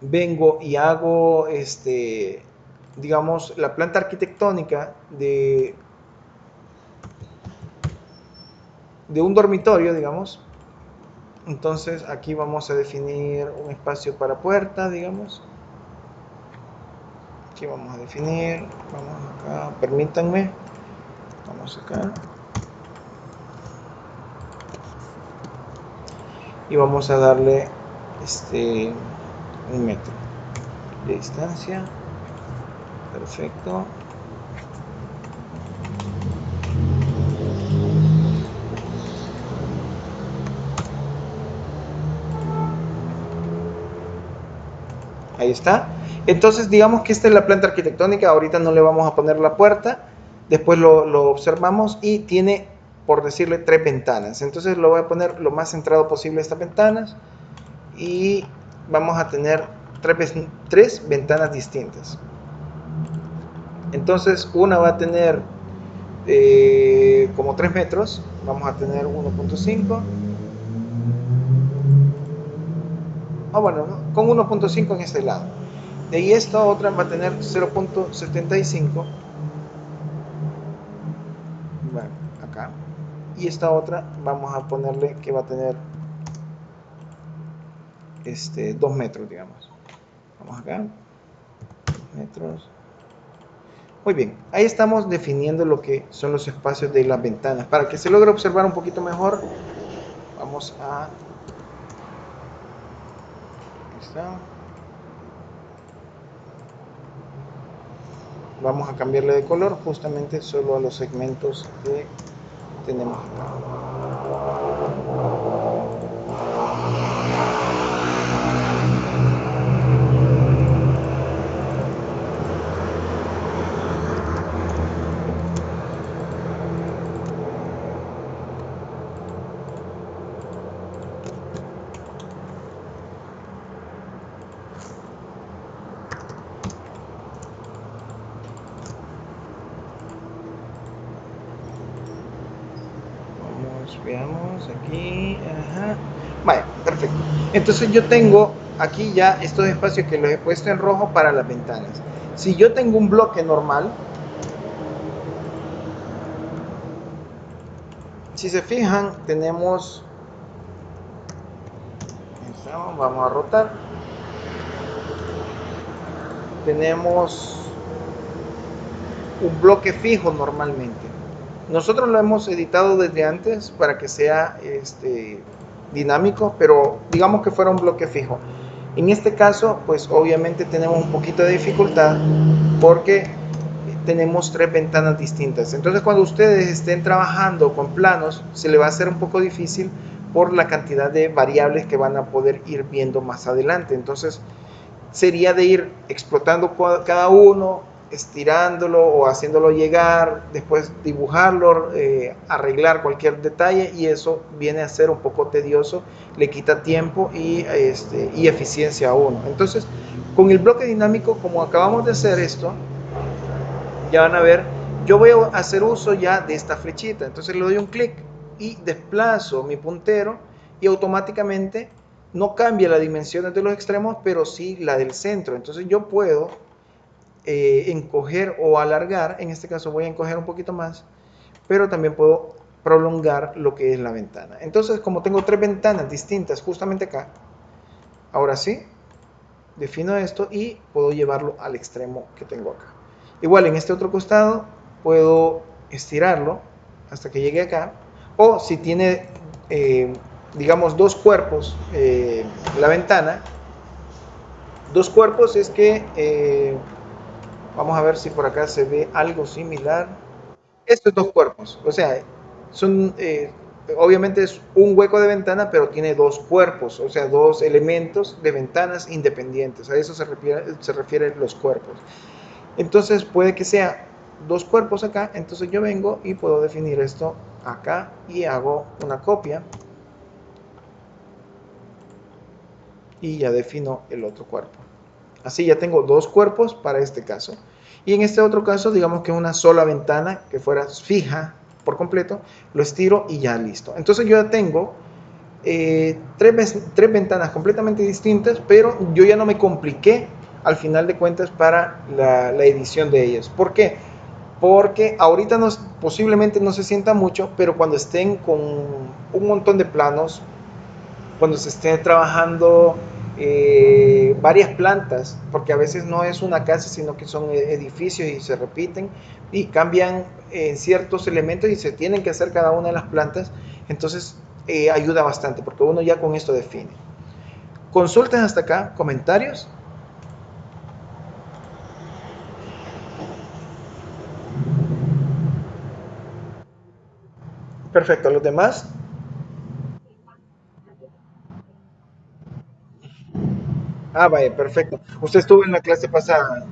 vengo y hago, digamos, la planta arquitectónica de un dormitorio, digamos, entonces aquí vamos a definir un espacio para puerta, digamos. Aquí vamos a definir, vamos acá, permítanme, vamos acá. Y vamos a darle 1 metro de distancia. Perfecto. Ahí está. Entonces digamos que esta es la planta arquitectónica. Ahorita no le vamos a poner la puerta. Después lo observamos y tiene, por decirle, 3 ventanas. Entonces lo voy a poner lo más centrado posible estas ventanas. Y vamos a tener 3 ventanas distintas. Entonces una va a tener como 3 metros. Vamos a tener 1.5. Bueno, ¿no? Con 1.5 en este lado. De ahí esta otra va a tener 0.75. Bueno, acá. Y esta otra vamos a ponerle que va a tener 2 metros, digamos. Vamos acá. 2 metros. Muy bien, ahí estamos definiendo lo que son los espacios de las ventanas. Para que se logre observar un poquito mejor, vamos a... Ahí está. Vamos a cambiarle de color justamente solo a los segmentos que tenemos acá. Veamos aquí, ajá. Vale, perfecto. Entonces yo tengo aquí ya estos espacios que los he puesto en rojo para las ventanas. Si yo tengo un bloque normal, si se fijan, tenemos, vamos a rotar, tenemos un bloque fijo normalmente. Nosotros lo hemos editado desde antes para que sea dinámico, pero digamos que fuera un bloque fijo. En este caso, pues obviamente tenemos un poquito de dificultad porque tenemos 3 ventanas distintas. Entonces cuando ustedes estén trabajando con planos, se le va a hacer un poco difícil por la cantidad de variables que van a poder ir viendo más adelante. Entonces sería de ir explotando cada uno, estirándolo o haciéndolo llegar, después dibujarlo, arreglar cualquier detalle, y eso viene a ser un poco tedioso, le quita tiempo y eficiencia a uno. Entonces, con el bloque dinámico, como acabamos de hacer esto, ya van a ver, yo voy a hacer uso ya de esta flechita. Entonces le doy un clic y desplazo mi puntero y automáticamente no cambia las dimensiones de los extremos, pero sí la del centro. Entonces yo puedo encoger o alargar, en este caso voy a encoger un poquito más, pero también puedo prolongar lo que es la ventana. Entonces, como tengo 3 ventanas distintas justamente acá, ahora sí, defino esto y puedo llevarlo al extremo que tengo acá. Igual en este otro costado puedo estirarlo hasta que llegue acá, o si tiene digamos 2 cuerpos la ventana, 2 cuerpos es que vamos a ver si por acá se ve algo similar. Estos 2 cuerpos, o sea, son obviamente es un hueco de ventana, pero tiene 2 cuerpos, o sea, 2 elementos de ventanas independientes. A eso se refieren los cuerpos. Entonces puede que sea 2 cuerpos acá, entonces yo vengo y puedo definir esto acá y hago una copia y ya defino el otro cuerpo. Así ya tengo 2 cuerpos para este caso. Y en este otro caso, digamos que una sola ventana que fuera fija por completo, lo estiro y ya listo. Entonces yo ya tengo tres ventanas completamente distintas, pero yo ya no me compliqué al final de cuentas para la edición de ellas. ¿Por qué? Porque ahorita posiblemente no se sienta mucho, pero cuando estén con un montón de planos, cuando se esté trabajando varias plantas, porque a veces no es una casa, sino que son edificios y se repiten y cambian ciertos elementos y se tienen que hacer cada una de las plantas, entonces ayuda bastante, porque uno ya con esto define. Consultas hasta acá, comentarios. Perfecto, los demás. Ah, vaya, perfecto. Usted estuvo en la clase pasada.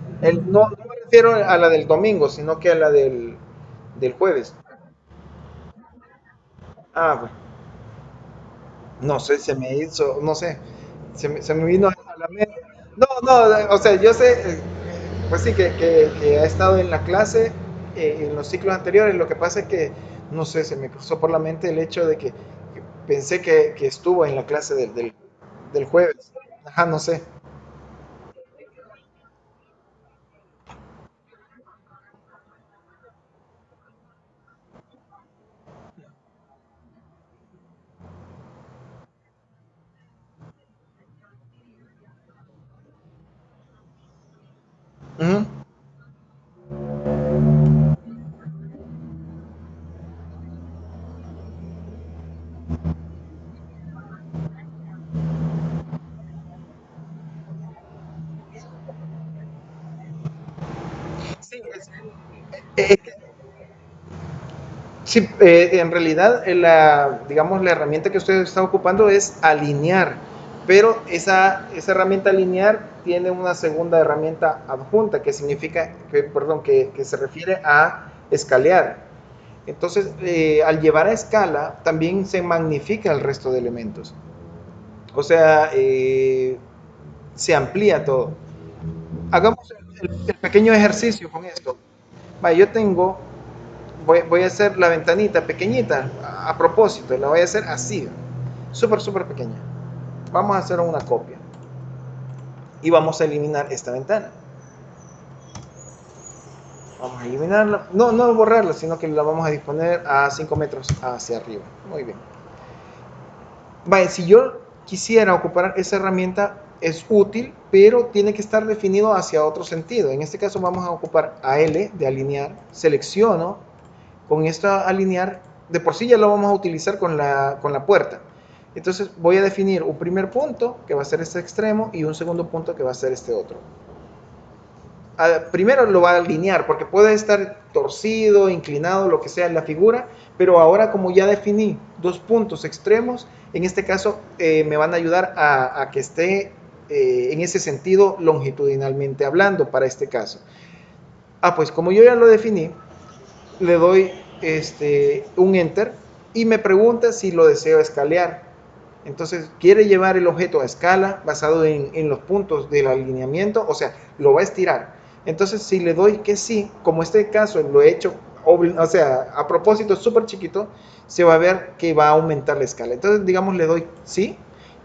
No, no me refiero a la del domingo, sino que a la del jueves. Ah, bueno. No sé, se me hizo, no sé, se me vino a la mente. No, no, o sea, yo sé, pues sí, que ha estado en la clase, en los ciclos anteriores, lo que pasa es que, no sé, se me cruzó por la mente el hecho de que pensé que estuvo en la clase del jueves. Ajá, no sé. Ujú. Sí, eh, sí, en realidad digamos, la herramienta que usted está ocupando es alinear, pero esa herramienta alinear tiene una segunda herramienta adjunta que significa, perdón, que se refiere a escalear. Entonces, al llevar a escala, también se magnifica el resto de elementos. O sea, se amplía todo. Hagamos el pequeño ejercicio con esto. Vale, yo tengo voy a hacer la ventanita pequeñita, a propósito, la voy a hacer así, súper, súper pequeña. Vamos a hacer una copia y vamos a eliminar esta ventana. Vamos a eliminarla, no, no borrarla, sino que la vamos a disponer a 5 metros hacia arriba. Muy bien. Vale, si yo quisiera ocupar esa herramienta, es útil, pero tiene que estar definido hacia otro sentido. En este caso vamos a ocupar AL de alinear, selecciono, con esto alinear, de por sí ya lo vamos a utilizar con la puerta. Entonces voy a definir un primer punto, que va a ser este extremo, y un segundo punto, que va a ser este otro. Primero lo va a alinear, porque puede estar torcido, inclinado, lo que sea en la figura, pero ahora como ya definí dos puntos extremos, en este caso me van a ayudar a que esté en ese sentido longitudinalmente hablando para este caso. Pues como yo ya lo definí, le doy un enter y me pregunta si lo deseo escalear. Entonces quiere llevar el objeto a escala basado en los puntos del alineamiento, o sea, lo va a estirar. Entonces si le doy que sí, como este caso lo he hecho, o sea, a propósito súper chiquito, se va a ver que va a aumentar la escala. Entonces digamos le doy sí.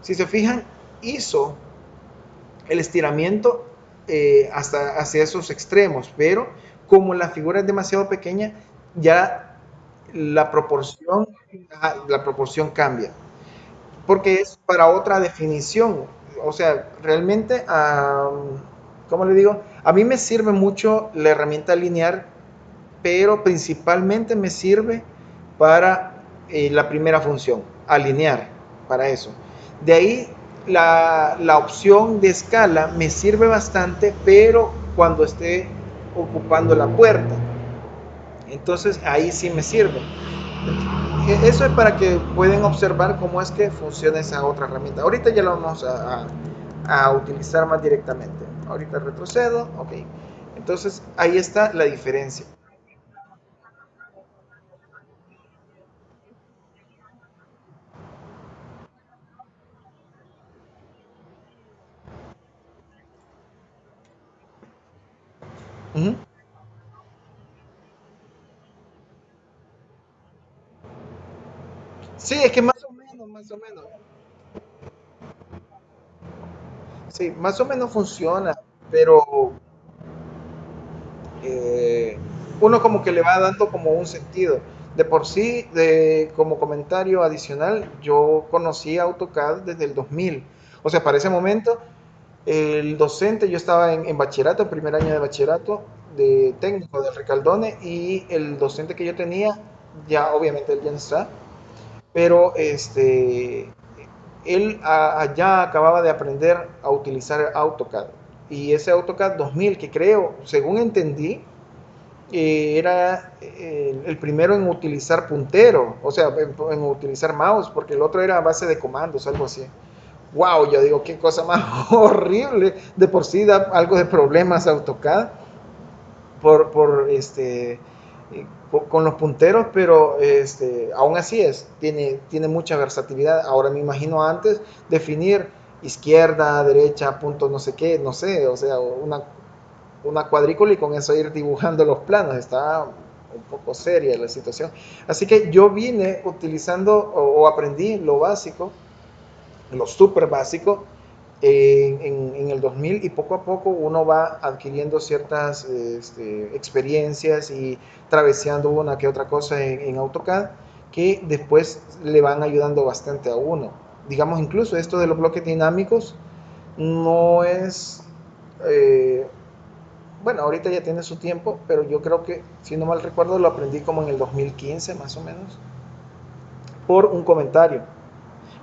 Si se fijan, hizo el estiramiento hasta hacia esos extremos, pero como la figura es demasiado pequeña, ya la proporción cambia, porque es para otra definición. O sea, realmente, ¿cómo le digo? A mí me sirve mucho la herramienta lineal, pero principalmente me sirve para la primera función, alinear, para eso. De ahí la opción de escala me sirve bastante, pero cuando esté ocupando la puerta. Entonces ahí sí me sirve. Eso es para que puedan observar cómo es que funciona esa otra herramienta. Ahorita ya lo vamos a utilizar más directamente. Ahorita retrocedo, ok. Entonces ahí está la diferencia. Ujú. Sí, es que más o menos, más o menos. Sí, más o menos funciona, pero eh, uno como que le va dando como un sentido. De por sí, como comentario adicional, yo conocí AutoCAD desde el 2000. O sea, para ese momento, el docente, yo estaba en bachillerato, en primer año de bachillerato, de técnico de Recaldone, y el docente que yo tenía, ya obviamente él ya no está, pero él allá acababa de aprender a utilizar AutoCAD. Y ese AutoCAD 2000, que creo, según entendí, era el primero en utilizar puntero, o sea, en utilizar mouse, porque el otro era a base de comandos, algo así. Wow, yo digo, qué cosa más horrible. De por sí da algo de problemas AutoCAD con los punteros, pero aún así tiene mucha versatilidad. Ahora me imagino antes definir izquierda, derecha, punto no sé qué, no sé, o sea, una cuadrícula y con eso ir dibujando los planos. Está un poco seria la situación. Así que yo vine utilizando o aprendí lo básico, lo súper básico, en el 2000, y poco a poco uno va adquiriendo ciertas experiencias y traveseando una que otra cosa en AutoCAD que después le van ayudando bastante a uno. Digamos, incluso esto de los bloques dinámicos no es, eh, bueno, ahorita ya tiene su tiempo, pero yo creo que, si no mal recuerdo, lo aprendí como en el 2015 más o menos, por un comentario.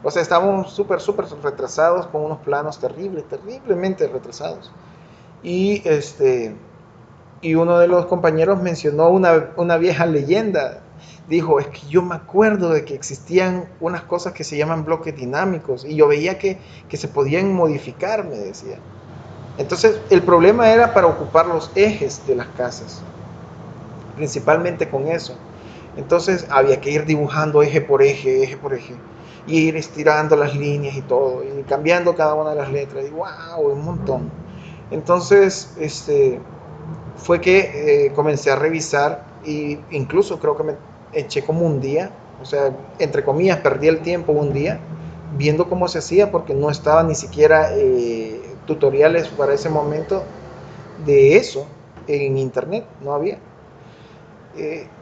O sea, estábamos súper retrasados con unos planos terriblemente retrasados. Y, y uno de los compañeros mencionó una vieja leyenda. Dijo, es que yo me acuerdo de que existían unas cosas que se llaman bloques dinámicos y yo veía que se podían modificar, me decía. Entonces, el problema era para ocupar los ejes de las casas, principalmente con eso. Entonces había que ir dibujando eje por eje, y ir estirando las líneas y todo, y cambiando cada una de las letras, y wow, un montón. Entonces, fue que comencé a revisar, y incluso creo que me eché como un día, o sea, entre comillas, perdí el tiempo un día viendo cómo se hacía, porque no estaba ni siquiera tutoriales para ese momento de eso en internet, no había.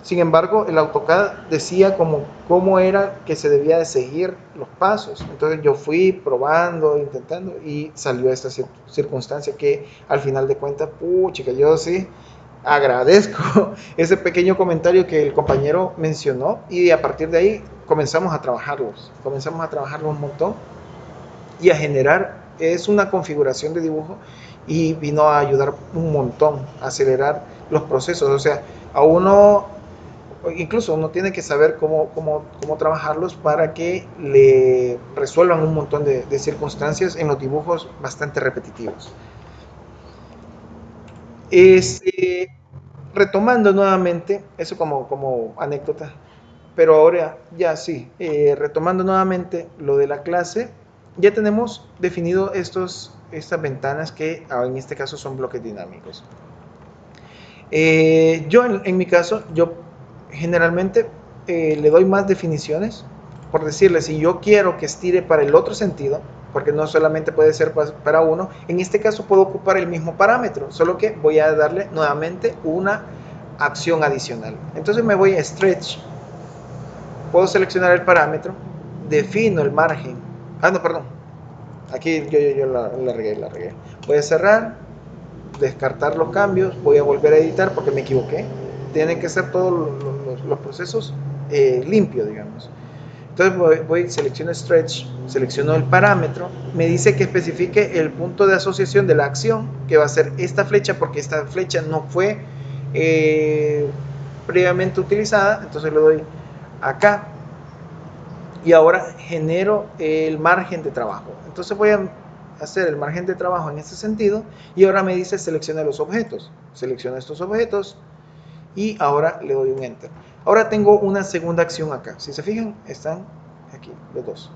Sin embargo, el AutoCAD decía cómo era que se debía de seguir los pasos. Entonces yo fui probando, intentando, y salió esta circunstancia que al final de cuentas, pucha, yo sí agradezco ese pequeño comentario que el compañero mencionó, y a partir de ahí comenzamos a trabajarlos un montón y a generar, es una configuración de dibujo, y vino a ayudar un montón a acelerar los procesos. O sea, a uno, incluso uno tiene que saber cómo trabajarlos para que le resuelvan un montón de circunstancias en los dibujos bastante repetitivos. Este, Retomando nuevamente, eso como anécdota, pero ahora ya sí, retomando nuevamente lo de la clase, ya tenemos definido estas ventanas que en este caso son bloques dinámicos. Yo en mi caso, yo generalmente le doy más definiciones, por decirle, si yo quiero que estire para el otro sentido, porque no solamente puede ser para uno, en este caso puedo ocupar el mismo parámetro, solo que voy a darle nuevamente una acción adicional. Entonces me voy a Stretch, puedo seleccionar el parámetro, defino el margen. Ah, no, perdón. Aquí yo la regué. Voy a cerrar, descartar los cambios, voy a volver a editar porque me equivoqué. Tienen que ser todos los procesos limpios, digamos. Entonces selecciono Stretch, selecciono el parámetro, me dice que especifique el punto de asociación de la acción, que va a ser esta flecha, porque esta flecha no fue eh, previamente utilizada. Entonces le doy acá, y ahora genero el margen de trabajo. Entonces voy a hacer el margen de trabajo en este sentido, y ahora me dice selecciona los objetos. Selecciona estos objetos y ahora le doy un enter. Ahora tengo una segunda acción acá. Si se fijan, están aquí los dos.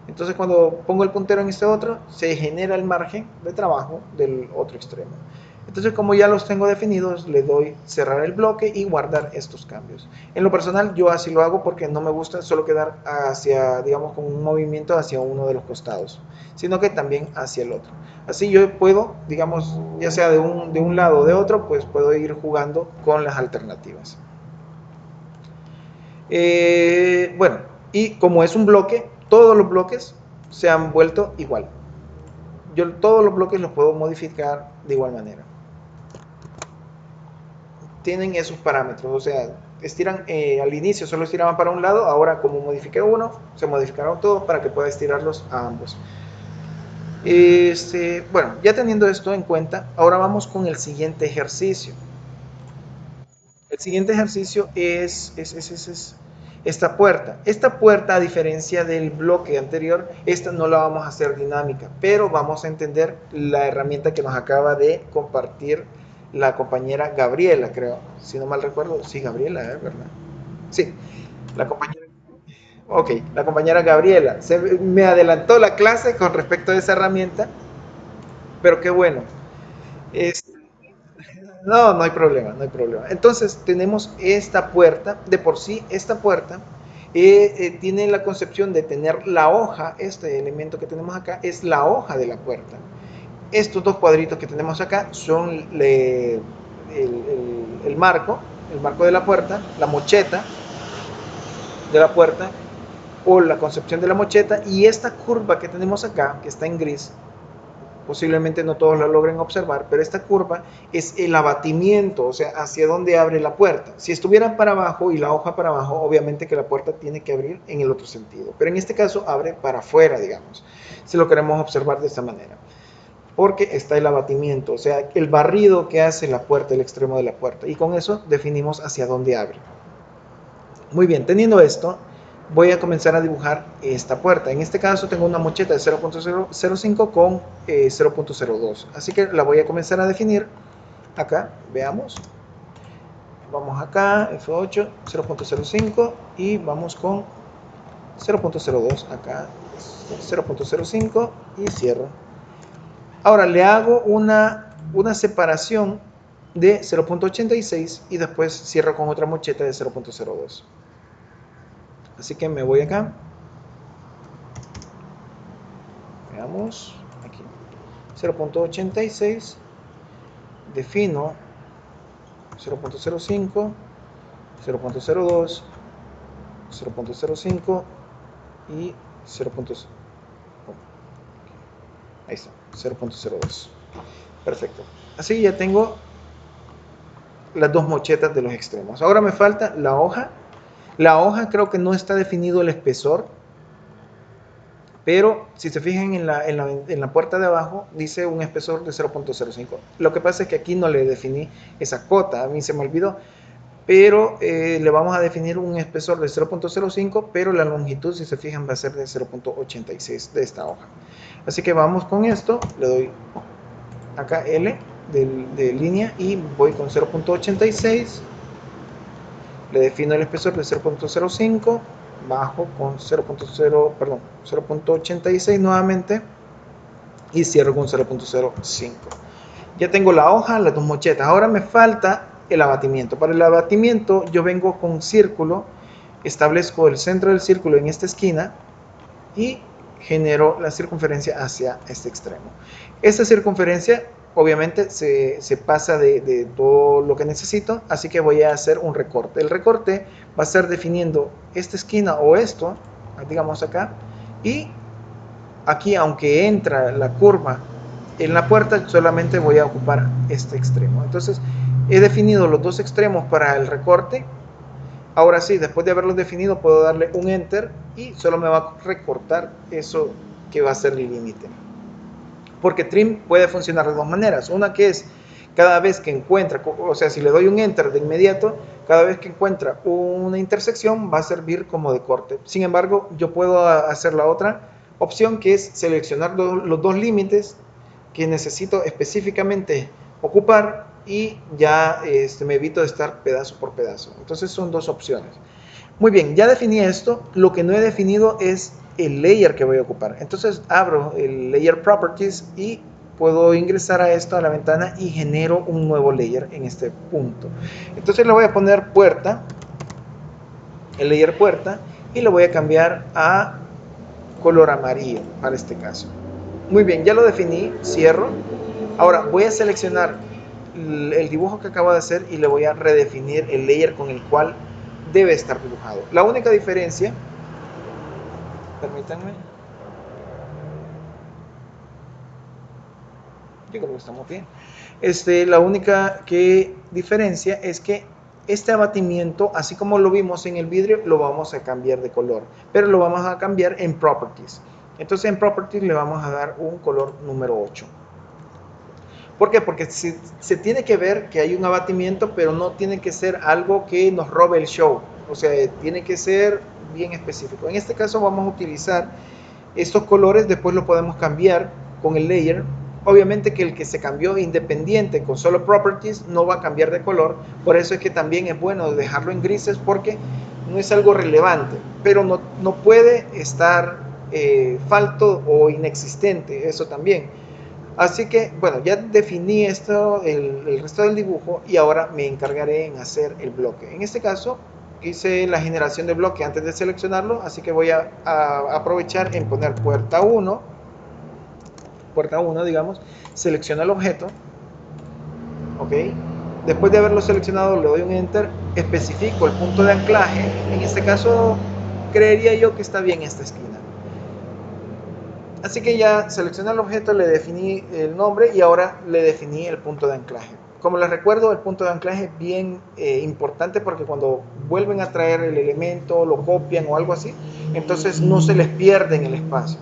Entonces cuando pongo el puntero en este otro, se genera el margen de trabajo del otro extremo. Entonces, como ya los tengo definidos, le doy cerrar el bloque y guardar estos cambios. En lo personal, yo así lo hago porque no me gusta solo quedar hacia, digamos, con un movimiento hacia uno de los costados, sino que también hacia el otro. Así yo puedo, digamos, ya sea de un lado o de otro, pues puedo ir jugando con las alternativas. Bueno, y como es un bloque, todos los bloques se han vuelto igual. Yo todos los bloques los puedo modificar de igual manera. Tienen esos parámetros, o sea, estiran al inicio solo estiraban para un lado, ahora como modifiqué uno, se modificaron todos para que pueda estirarlos a ambos. Bueno, ya teniendo esto en cuenta, ahora vamos con el siguiente ejercicio. El siguiente ejercicio es esta puerta. Esta puerta, a diferencia del bloque anterior, esta no la vamos a hacer dinámica, pero vamos a entender la herramienta que nos acaba de compartir la compañera Gabriela, creo. Si no mal recuerdo, sí, Gabriela, ¿verdad? Sí, la compañera. Ok, la compañera Gabriela. Me adelantó la clase con respecto a esa herramienta, pero qué bueno. Es, no, no hay problema, no hay problema. Entonces tenemos esta puerta, de por sí esta puerta tiene la concepción de tener la hoja, este elemento que tenemos acá es la hoja de la puerta. Estos dos cuadritos que tenemos acá son el marco de la puerta, la mocheta de la puerta o la concepción de la mocheta, y esta curva que tenemos acá, que está en gris, posiblemente no todos la logren observar, pero esta curva es el abatimiento, o sea, hacia dónde abre la puerta. Si estuviera para abajo y la hoja para abajo, obviamente que la puerta tiene que abrir en el otro sentido, pero en este caso abre para afuera, digamos, si lo queremos observar de esta manera, porque está el abatimiento, o sea, el barrido que hace la puerta, el extremo de la puerta, y con eso definimos hacia dónde abre. Muy bien, teniendo esto, voy a comenzar a dibujar esta puerta. En este caso tengo una mocheta de 0.05 con 0.02. Así que la voy a comenzar a definir acá. Veamos. Vamos acá, F8, 0.05 y vamos con 0.02 acá, 0.05 y cierro. Ahora le hago una separación de 0.86 y después cierro con otra mocheta de 0.02. Así que me voy acá. Veamos aquí. 0.86. Defino 0.05, 0.02, 0.05 y 0.0. Ahí está, 0.02. Perfecto. Así ya tengo las dos mochetas de los extremos. Ahora me falta la hoja. La hoja creo que no está definido el espesor, pero si se fijan en la puerta de abajo dice un espesor de 0.05. Lo que pasa es que aquí no le definí esa cota, a mí se me olvidó, pero le vamos a definir un espesor de 0.05, pero la longitud, si se fijan, va a ser de 0.86 de esta hoja. Así que vamos con esto, le doy acá L de línea y voy con 0.86, le defino el espesor de 0.05, bajo con 0.86 nuevamente y cierro con 0.05. Ya tengo la hoja, las dos mochetas. Ahora me falta el abatimiento. Para el abatimiento yo vengo con un círculo, establezco el centro del círculo en esta esquina y genero la circunferencia hacia este extremo. Esta circunferencia obviamente se pasa de todo lo que necesito, así que voy a hacer un recorte. El recorte va a ser definiendo esta esquina o esto, digamos acá, y aquí, aunque entra la curva en la puerta, solamente voy a ocupar este extremo. Entonces he definido los dos extremos para el recorte. Ahora sí, después de haberlos definido, puedo darle un enter y solo me va a recortar eso que va a ser el límite. Porque trim puede funcionar de dos maneras. Una que es cada vez que encuentra, o sea, si le doy un enter de inmediato, cada vez que encuentra una intersección va a servir como de corte. Sin embargo, yo puedo hacer la otra opción, que es seleccionar los dos límites que necesito específicamente ocupar y ya me evito de estar pedazo por pedazo. Entonces son dos opciones. Muy bien, ya definí esto. Lo que no he definido es el layer que voy a ocupar. Entonces abro el Layer Properties y puedo ingresar a esto, a la ventana, y genero un nuevo layer en este punto. Entonces le voy a poner puerta, el layer puerta, y lo voy a cambiar a color amarillo para este caso. Muy bien, ya lo definí, cierro. Ahora voy a seleccionar el dibujo que acabo de hacer y le voy a redefinir el layer con el cual debe estar dibujado. La única diferencia, permítanme, yo creo que estamos bien. La única diferencia es que este abatimiento, así como lo vimos en el vidrio, lo vamos a cambiar de color, pero lo vamos a cambiar en Properties. Entonces en Properties le vamos a dar un color número 8. ¿Por qué? Porque se tiene que ver que hay un abatimiento, pero no tiene que ser algo que nos robe el show. O sea, tiene que ser bien específico. En este caso vamos a utilizar estos colores, después lo podemos cambiar con el layer. Obviamente que el que se cambió independiente con solo Properties no va a cambiar de color. Por eso es que también es bueno dejarlo en grises, porque no es algo relevante, pero no puede estar falto o inexistente, eso también. Así que, bueno, ya definí esto, el resto del dibujo, y ahora me encargaré en hacer el bloque. En este caso, hice la generación de bloque antes de seleccionarlo, así que voy a aprovechar en poner puerta 1, digamos, selecciona el objeto, ok. Después de haberlo seleccionado, le doy un enter, especifico el punto de anclaje. En este caso, creería yo que está bien esta esquina. Así que ya seleccioné el objeto, le definí el nombre y ahora le definí el punto de anclaje. Como les recuerdo, el punto de anclaje es bien importante, porque cuando vuelven a traer el elemento, lo copian o algo así, entonces no se les pierde en el espacio.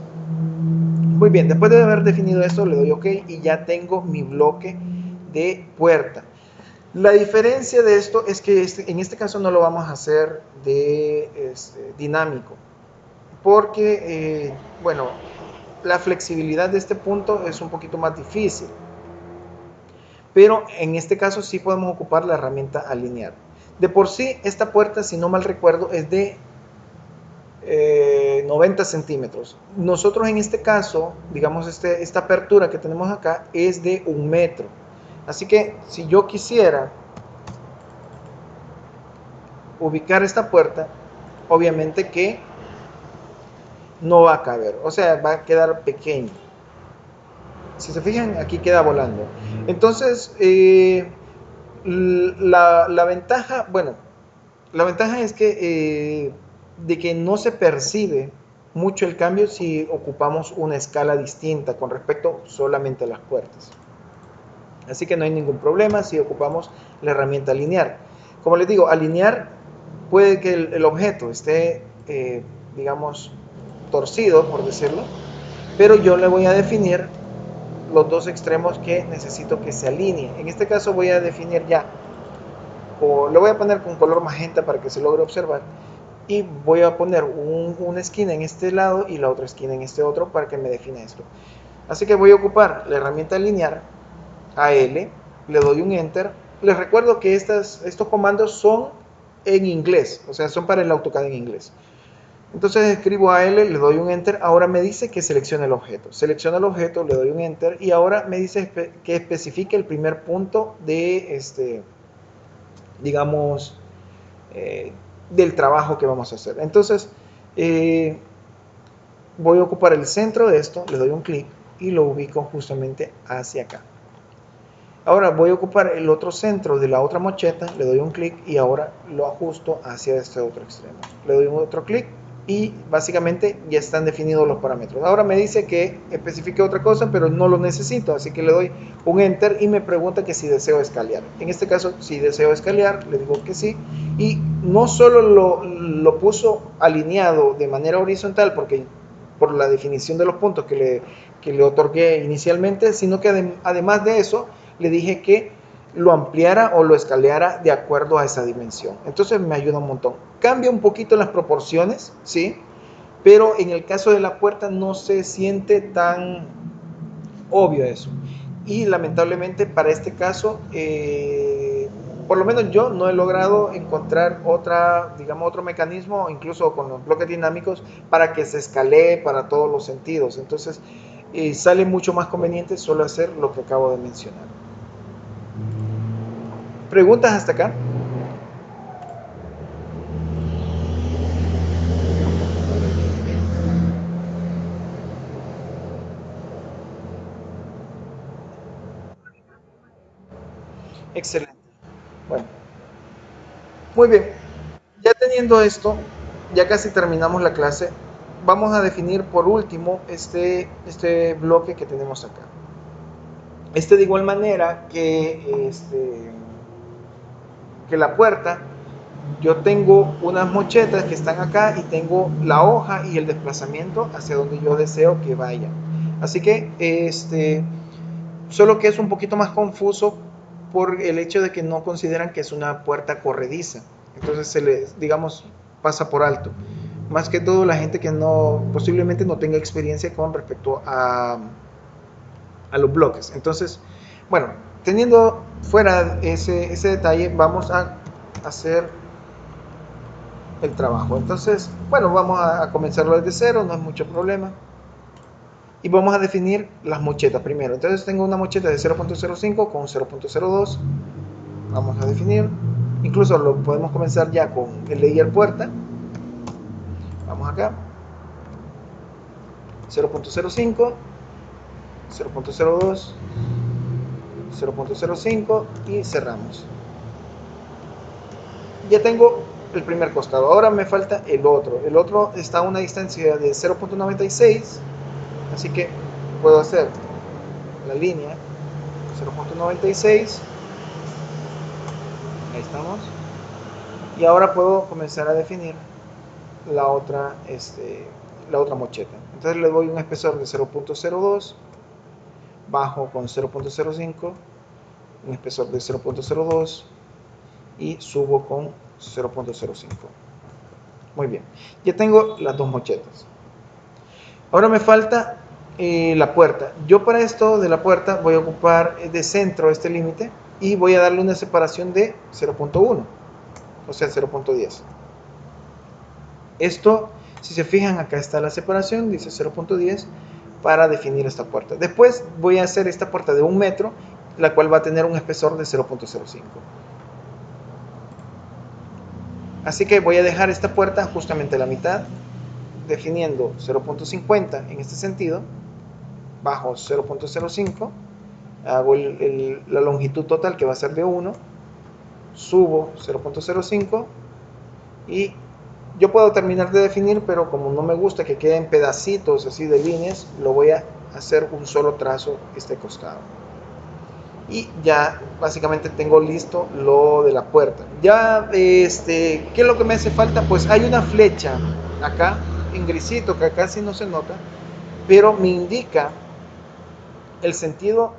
Muy bien, después de haber definido esto, le doy OK y ya tengo mi bloque de puerta. La diferencia de esto es que en este caso no lo vamos a hacer de dinámico, porque, bueno, la flexibilidad de este punto es un poquito más difícil, pero en este caso sí podemos ocupar la herramienta alinear. De por sí, esta puerta, si no mal recuerdo, es de 90 centímetros. Nosotros en este caso, digamos, esta apertura que tenemos acá es de 1 metro. Así que si yo quisiera ubicar esta puerta, obviamente que no va a caber, o sea, va a quedar pequeño. Si se fijan, aquí queda volando. Entonces, la ventaja, bueno, la ventaja es que de que no se percibe mucho el cambio si ocupamos una escala distinta con respecto solamente a las puertas. Así que no hay ningún problema si ocupamos la herramienta alinear. Como les digo, alinear puede que el objeto esté, digamos, torcido, por decirlo, pero yo le voy a definir los dos extremos que necesito que se alineen. En este caso voy a definir ya, o lo voy a poner con color magenta para que se logre observar, y voy a poner una esquina en este lado y la otra esquina en este otro para que me define esto. Así que voy a ocupar la herramienta alinear, AL, le doy un enter. Les recuerdo que estos comandos son en inglés, o sea, son para el AutoCAD en inglés. Entonces escribo AL, le doy un enter. Ahora me dice que seleccione el objeto. Selecciono el objeto, le doy un enter y ahora me dice que especifique el primer punto de digamos, del trabajo que vamos a hacer. Entonces voy a ocupar el centro de esto, le doy un clic y lo ubico justamente hacia acá. Ahora voy a ocupar el otro centro de la otra mocheta, le doy un clic y ahora lo ajusto hacia este otro extremo. Le doy un otro clic y básicamente ya están definidos los parámetros. Ahora me dice que especifique otra cosa, pero no lo necesito, así que le doy un enter y me pregunta que si deseo escanear. En este caso, si deseo escanear, le digo que sí, y no solo lo puso alineado de manera horizontal, porque por la definición de los puntos que le otorgué inicialmente, sino que además de eso, le dije que lo ampliara o lo escaleara de acuerdo a esa dimensión. Entonces me ayuda un montón. Cambia un poquito las proporciones, ¿sí? Pero en el caso de la puerta no se siente tan obvio eso. Y lamentablemente para este caso, por lo menos yo no he logrado encontrar otro mecanismo, incluso con los bloques dinámicos, para que se escalee para todos los sentidos. Entonces, sale mucho más conveniente solo hacer lo que acabo de mencionar. ¿Preguntas hasta acá? Excelente. Bueno, muy bien. Ya teniendo esto, ya casi terminamos la clase. Vamos a definir por último este bloque que tenemos acá. De igual manera que la puerta, yo tengo unas mochetas que están acá y tengo la hoja y el desplazamiento hacia donde yo deseo que vaya. Así que solo que es un poquito más confuso por el hecho de que no consideran que es una puerta corrediza. Entonces se les, digamos, pasa por alto. Más que todo la gente que no, posiblemente no tenga experiencia con respecto a los bloques. Entonces, bueno, teniendo fuera ese detalle, vamos a hacer el trabajo. Entonces, bueno, vamos a comenzarlo desde cero, no es mucho problema. Y vamos a definir las mochetas primero. Entonces tengo una mocheta de 0.05 con 0.02. Vamos a definir. Incluso lo podemos comenzar ya con el layer puerta. Vamos acá. 0.05, 0.02, 0.05 y cerramos. Ya tengo el primer costado. Ahora me falta el otro. El otro está a una distancia de 0.96. Así que puedo hacer la línea 0.96. Ahí estamos. Y ahora puedo comenzar a definir la otra, la otra mocheta. Entonces le doy un espesor de 0.02, bajo con 0.05, un espesor de 0.02 y subo con 0.05. Muy bien, ya tengo las dos mochetas. Ahora me falta la puerta. Yo para esto de la puerta voy a ocupar de centro este límite y voy a darle una separación de 0.1, o sea 0.10. Esto, si se fijan, acá está la separación, dice 0.10 para definir esta puerta. Después voy a hacer esta puerta de 1 metro, la cual va a tener un espesor de 0.05. Así que voy a dejar esta puerta justamente a la mitad, definiendo 0.50 en este sentido, bajo 0.05, hago la longitud total que va a ser de 1, subo 0.05 y yo puedo terminar de definir, pero como no me gusta que queden pedacitos así de líneas, lo voy a hacer un solo trazo este costado. Y ya básicamente tengo listo lo de la puerta. Ya, ¿qué es lo que me hace falta? Pues hay una flecha acá en grisito que casi no se nota, pero me indica el sentido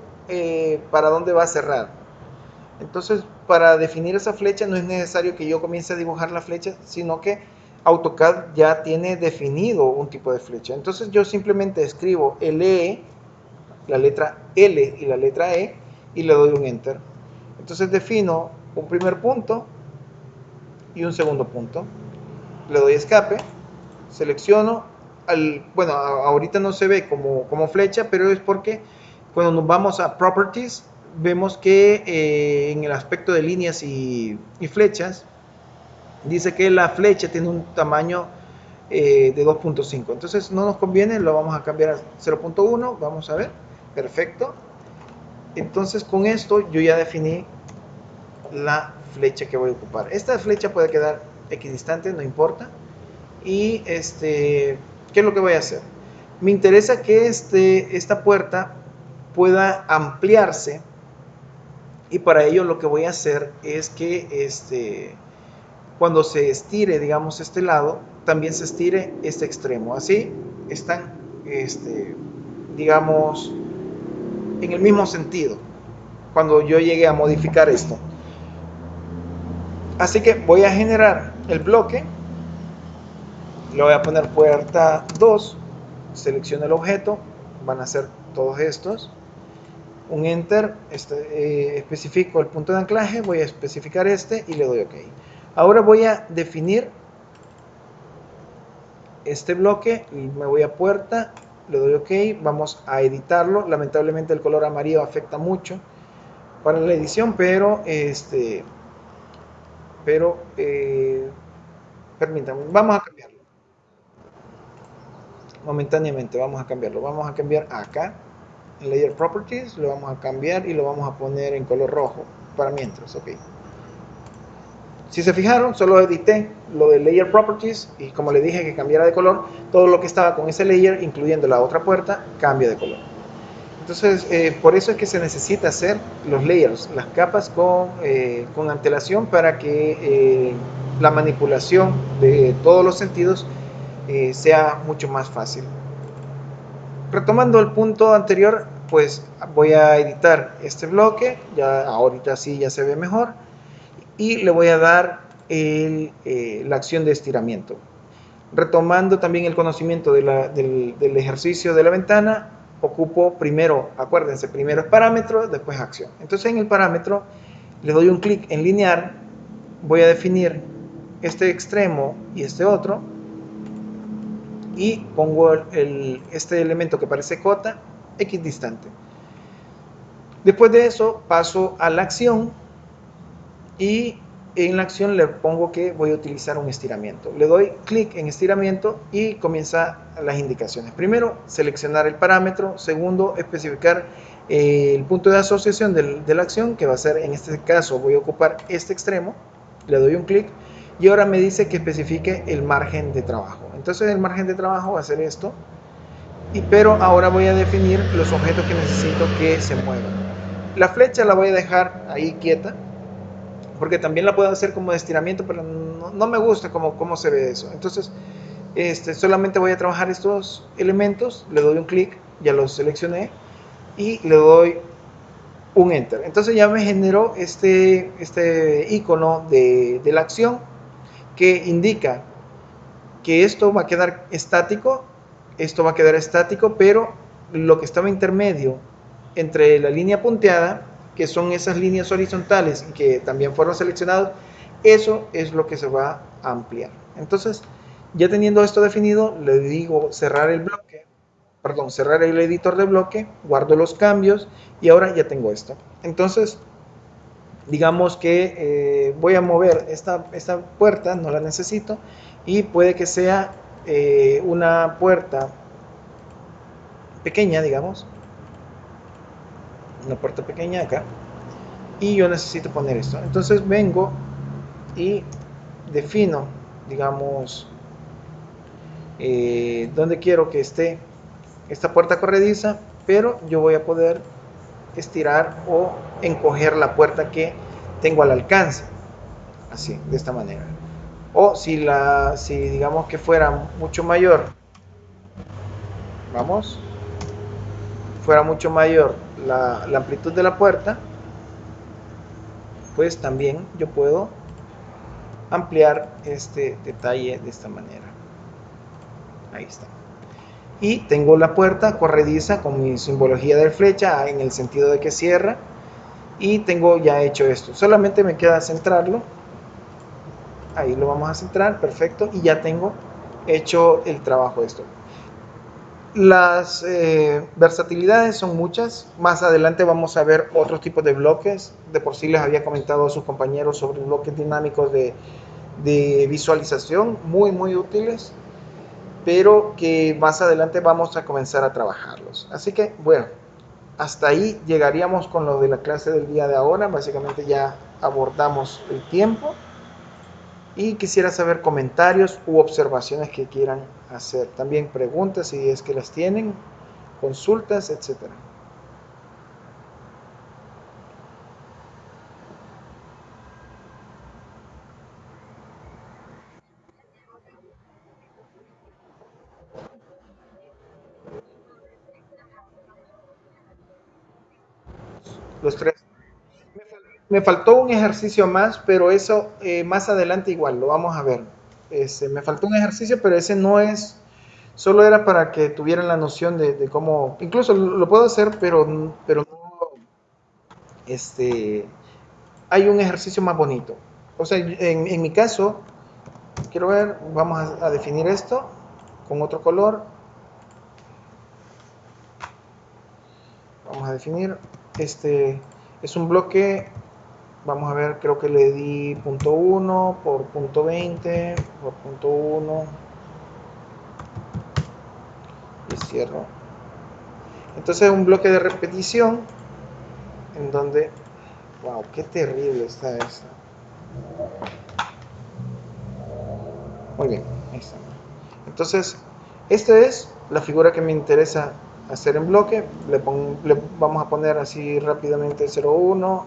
para dónde va a cerrar. Entonces, para definir esa flecha no es necesario que yo comience a dibujar la flecha, sino que AutoCAD ya tiene definido un tipo de flecha. Entonces yo simplemente escribo LE, la letra L y la letra E, y le doy un Enter. Entonces defino un primer punto y un segundo punto. Le doy escape, selecciono, bueno, ahorita no se ve como flecha, pero es porque cuando nos vamos a Properties, vemos que en el aspecto de líneas y flechas, dice que la flecha tiene un tamaño de 2.5. Entonces no nos conviene, lo vamos a cambiar a 0.1. Vamos a ver, perfecto. Entonces con esto yo ya definí la flecha que voy a ocupar. Esta flecha puede quedar equidistante, no importa. Y ¿qué es lo que voy a hacer? Me interesa que esta puerta pueda ampliarse, y para ello lo que voy a hacer es que cuando se estire, digamos, este lado, también se estire este extremo. Así están, digamos, en el mismo sentido cuando yo llegue a modificar esto. Así que voy a generar el bloque, le voy a poner puerta 2, selecciono el objeto, van a ser todos estos, un enter, especifico el punto de anclaje, voy a especificar y le doy OK. Ahora voy a definir este bloque y me voy a puerta le doy OK, vamos a editarlo. Lamentablemente el color amarillo afecta mucho para la edición, pero permítanme, vamos a cambiarlo momentáneamente, vamos a cambiarlo, vamos a cambiar acá en Layer Properties, lo vamos a cambiar y lo vamos a poner en color rojo para mientras, ok. Si se fijaron, solo edité lo de Layer Properties y como le dije que cambiara de color, todo lo que estaba con ese layer, incluyendo la otra puerta, cambia de color. Entonces, por eso es que se necesita hacer los layers, las capas con antelación para que la manipulación de todos los sentidos sea mucho más fácil. Retomando el punto anterior, pues voy a editar este bloque, ya ahorita sí ya se ve mejor, y le voy a dar la acción de estiramiento. Retomando también el conocimiento del ejercicio de la ventana, ocupo primero, acuérdense, primero es parámetro, después acción. Entonces en el parámetro le doy un clic en linear, voy a definir este extremo y este otro, y pongo este elemento que parece cota equidistante. Después de eso paso a la acción y en la acción le pongo que voy a utilizar un estiramiento. Le doy clic en estiramiento y comienza las indicaciones. Primero, seleccionar el parámetro. Segundo, especificar el punto de asociación de la acción, que va a ser, en este caso, voy a ocupar este extremo. Le doy un clic y ahora me dice que especifique el margen de trabajo. Entonces el margen de trabajo va a ser esto. Pero ahora voy a definir los objetos que necesito que se muevan. La flecha la voy a dejar ahí quieta, porque también la puedo hacer como de estiramiento, pero no me gusta cómo se ve eso. Entonces, solamente voy a trabajar estos elementos, le doy un clic, ya los seleccioné, y le doy un Enter. Entonces ya me generó este icono de la acción que indica que esto va a quedar estático, pero lo que estaba intermedio entre la línea punteada, que son esas líneas horizontales y que también fueron seleccionados, eso es lo que se va a ampliar. Entonces, ya teniendo esto definido, le digo cerrar el bloque, perdón, cerrar el editor de bloque, guardo los cambios y ahora ya tengo esto. Entonces, digamos que voy a mover esta puerta, no la necesito, y puede que sea una puerta pequeña, digamos, una puerta pequeña acá, y yo necesito poner esto. Entonces vengo y defino, digamos, donde quiero que esté esta puerta corrediza, pero yo voy a poder estirar o encoger la puerta que tengo al alcance, así, de esta manera. O si digamos que fuera mucho mayor, vamos, fuera mucho mayor la amplitud de la puerta, pues también yo puedo ampliar este detalle de esta manera. Ahí está. Y tengo la puerta corrediza con mi simbología de flecha en el sentido de que cierra. Y tengo ya hecho esto. Solamente me queda centrarlo. Ahí lo vamos a centrar, perfecto. Y ya tengo hecho el trabajo de esto. Las versatilidades son muchas. Más adelante vamos a ver otros tipos de bloques. De por sí les había comentado a sus compañeros sobre bloques dinámicos de visualización, muy útiles, pero que más adelante vamos a comenzar a trabajarlos. Así que, bueno, hasta ahí llegaríamos con lo de la clase del día de ahora. Básicamente ya abordamos el tiempo. Y quisiera saber comentarios u observaciones que quieran hacer. También preguntas si es que las tienen, consultas, etcétera. Los tres. Me faltó un ejercicio más, pero eso más adelante igual, lo vamos a ver. Me faltó un ejercicio, pero ese no es, solo era para que tuvieran la noción de cómo, incluso lo puedo hacer, pero no, este, hay un ejercicio más bonito. O sea, en mi caso, quiero ver, vamos a definir esto con otro color. Vamos a definir. Este es un bloque. Vamos a ver, creo que le di punto 1 por punto 20 por punto 1 y cierro. Entonces un bloque de repetición en donde, wow, qué terrible está esto. Muy bien, ahí está. Entonces, esta es la figura que me interesa hacer en bloque. Le vamos a poner así rápidamente 0,1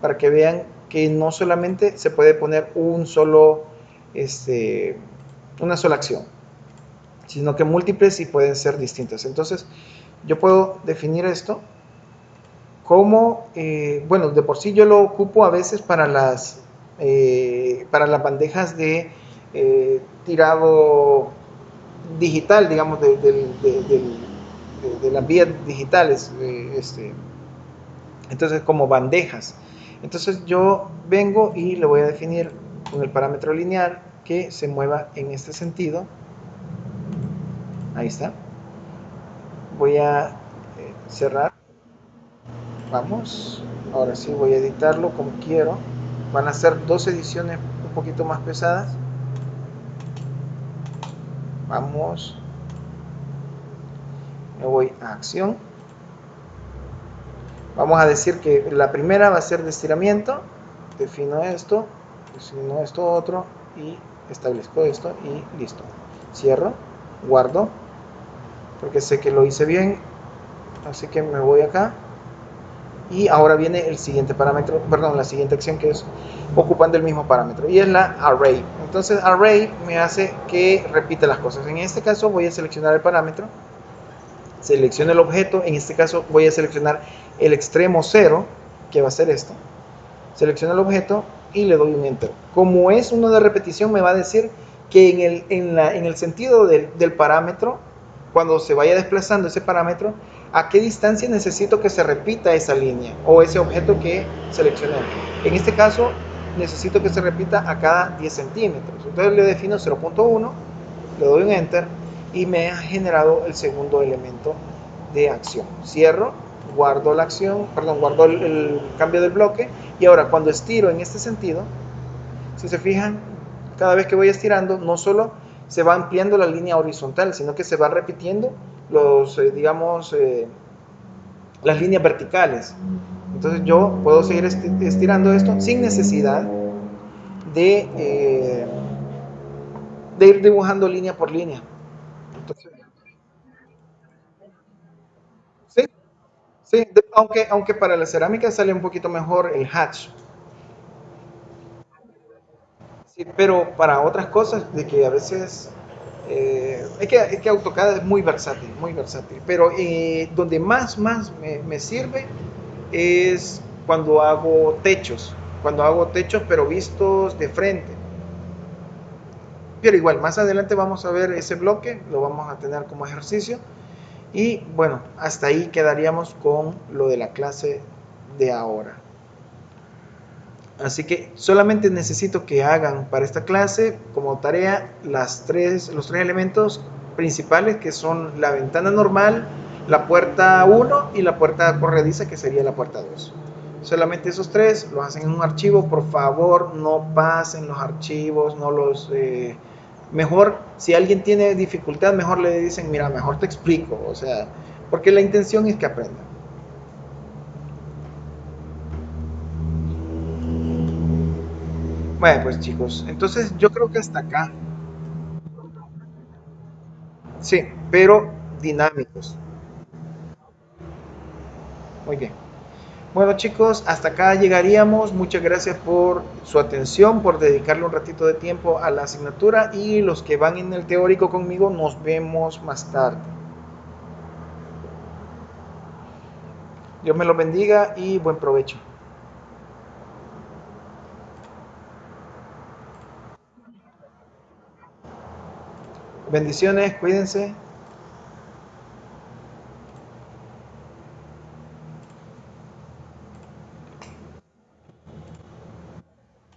para que vean que no solamente se puede poner un solo, este, una sola acción, sino que múltiples y pueden ser distintas. Entonces, yo puedo definir esto como, bueno, de por sí yo lo ocupo a veces para las bandejas de tirado digital, digamos, de las vías digitales, entonces como bandejas. Entonces yo vengo y le voy a definir con el parámetro lineal que se mueva en este sentido. Ahí está. Voy a cerrar. Vamos. Ahora sí voy a editarlo como quiero. Van a ser dos ediciones un poquito más pesadas. Vamos. Me voy a acción. Vamos a decir que la primera va a ser de estiramiento. Defino esto otro y establezco esto y listo. Cierro, guardo, porque sé que lo hice bien, así que me voy acá. Y ahora viene el siguiente parámetro, perdón, la siguiente acción que es ocupando el mismo parámetro y es la array. Entonces array me hace que repita las cosas. En este caso voy a seleccionar el parámetro, selecciono el objeto, en este caso voy a seleccionar el extremo 0, que va a ser esto. Selecciono el objeto y le doy un enter. Como es uno de repetición, me va a decir que en el sentido del parámetro, cuando se vaya desplazando ese parámetro, a qué distancia necesito que se repita esa línea o ese objeto que seleccioné. En este caso, necesito que se repita a cada 10 centímetros. Entonces le defino 0,1, le doy un enter y me ha generado el segundo elemento de acción. Cierro, guardo la acción, perdón, guardo el cambio del bloque y ahora cuando estiro en este sentido, si se fijan, cada vez que voy estirando, no solo se va ampliando la línea horizontal, sino que se va repitiendo los, digamos, las líneas verticales. Entonces yo puedo seguir estirando esto sin necesidad de, eh, de ir dibujando línea por línea. Entonces, sí, sí, aunque para la cerámica sale un poquito mejor el hatch. Sí, pero para otras cosas, de que a veces es que AutoCAD es muy versátil, muy versátil. Pero donde más me sirve es cuando hago techos pero vistos de frente. Pero igual, más adelante vamos a ver ese bloque, lo vamos a tener como ejercicio. Y bueno, hasta ahí quedaríamos con lo de la clase de ahora. Así que solamente necesito que hagan para esta clase como tarea los tres elementos principales que son la ventana normal, la puerta 1 y la puerta corrediza que sería la puerta 2. Solamente esos tres los hacen en un archivo. Por favor, no pasen los archivos, no los... mejor, si alguien tiene dificultad, mejor le dicen, mira, mejor te explico. O sea, porque la intención es que aprendan. Bueno, pues chicos, entonces yo creo que hasta acá. Sí, pero dinámicos. Muy bien. Bueno chicos, hasta acá llegaríamos. Muchas gracias por su atención, por dedicarle un ratito de tiempo a la asignatura y los que van en el teórico conmigo, nos vemos más tarde. Dios me los bendiga y buen provecho. Bendiciones, cuídense.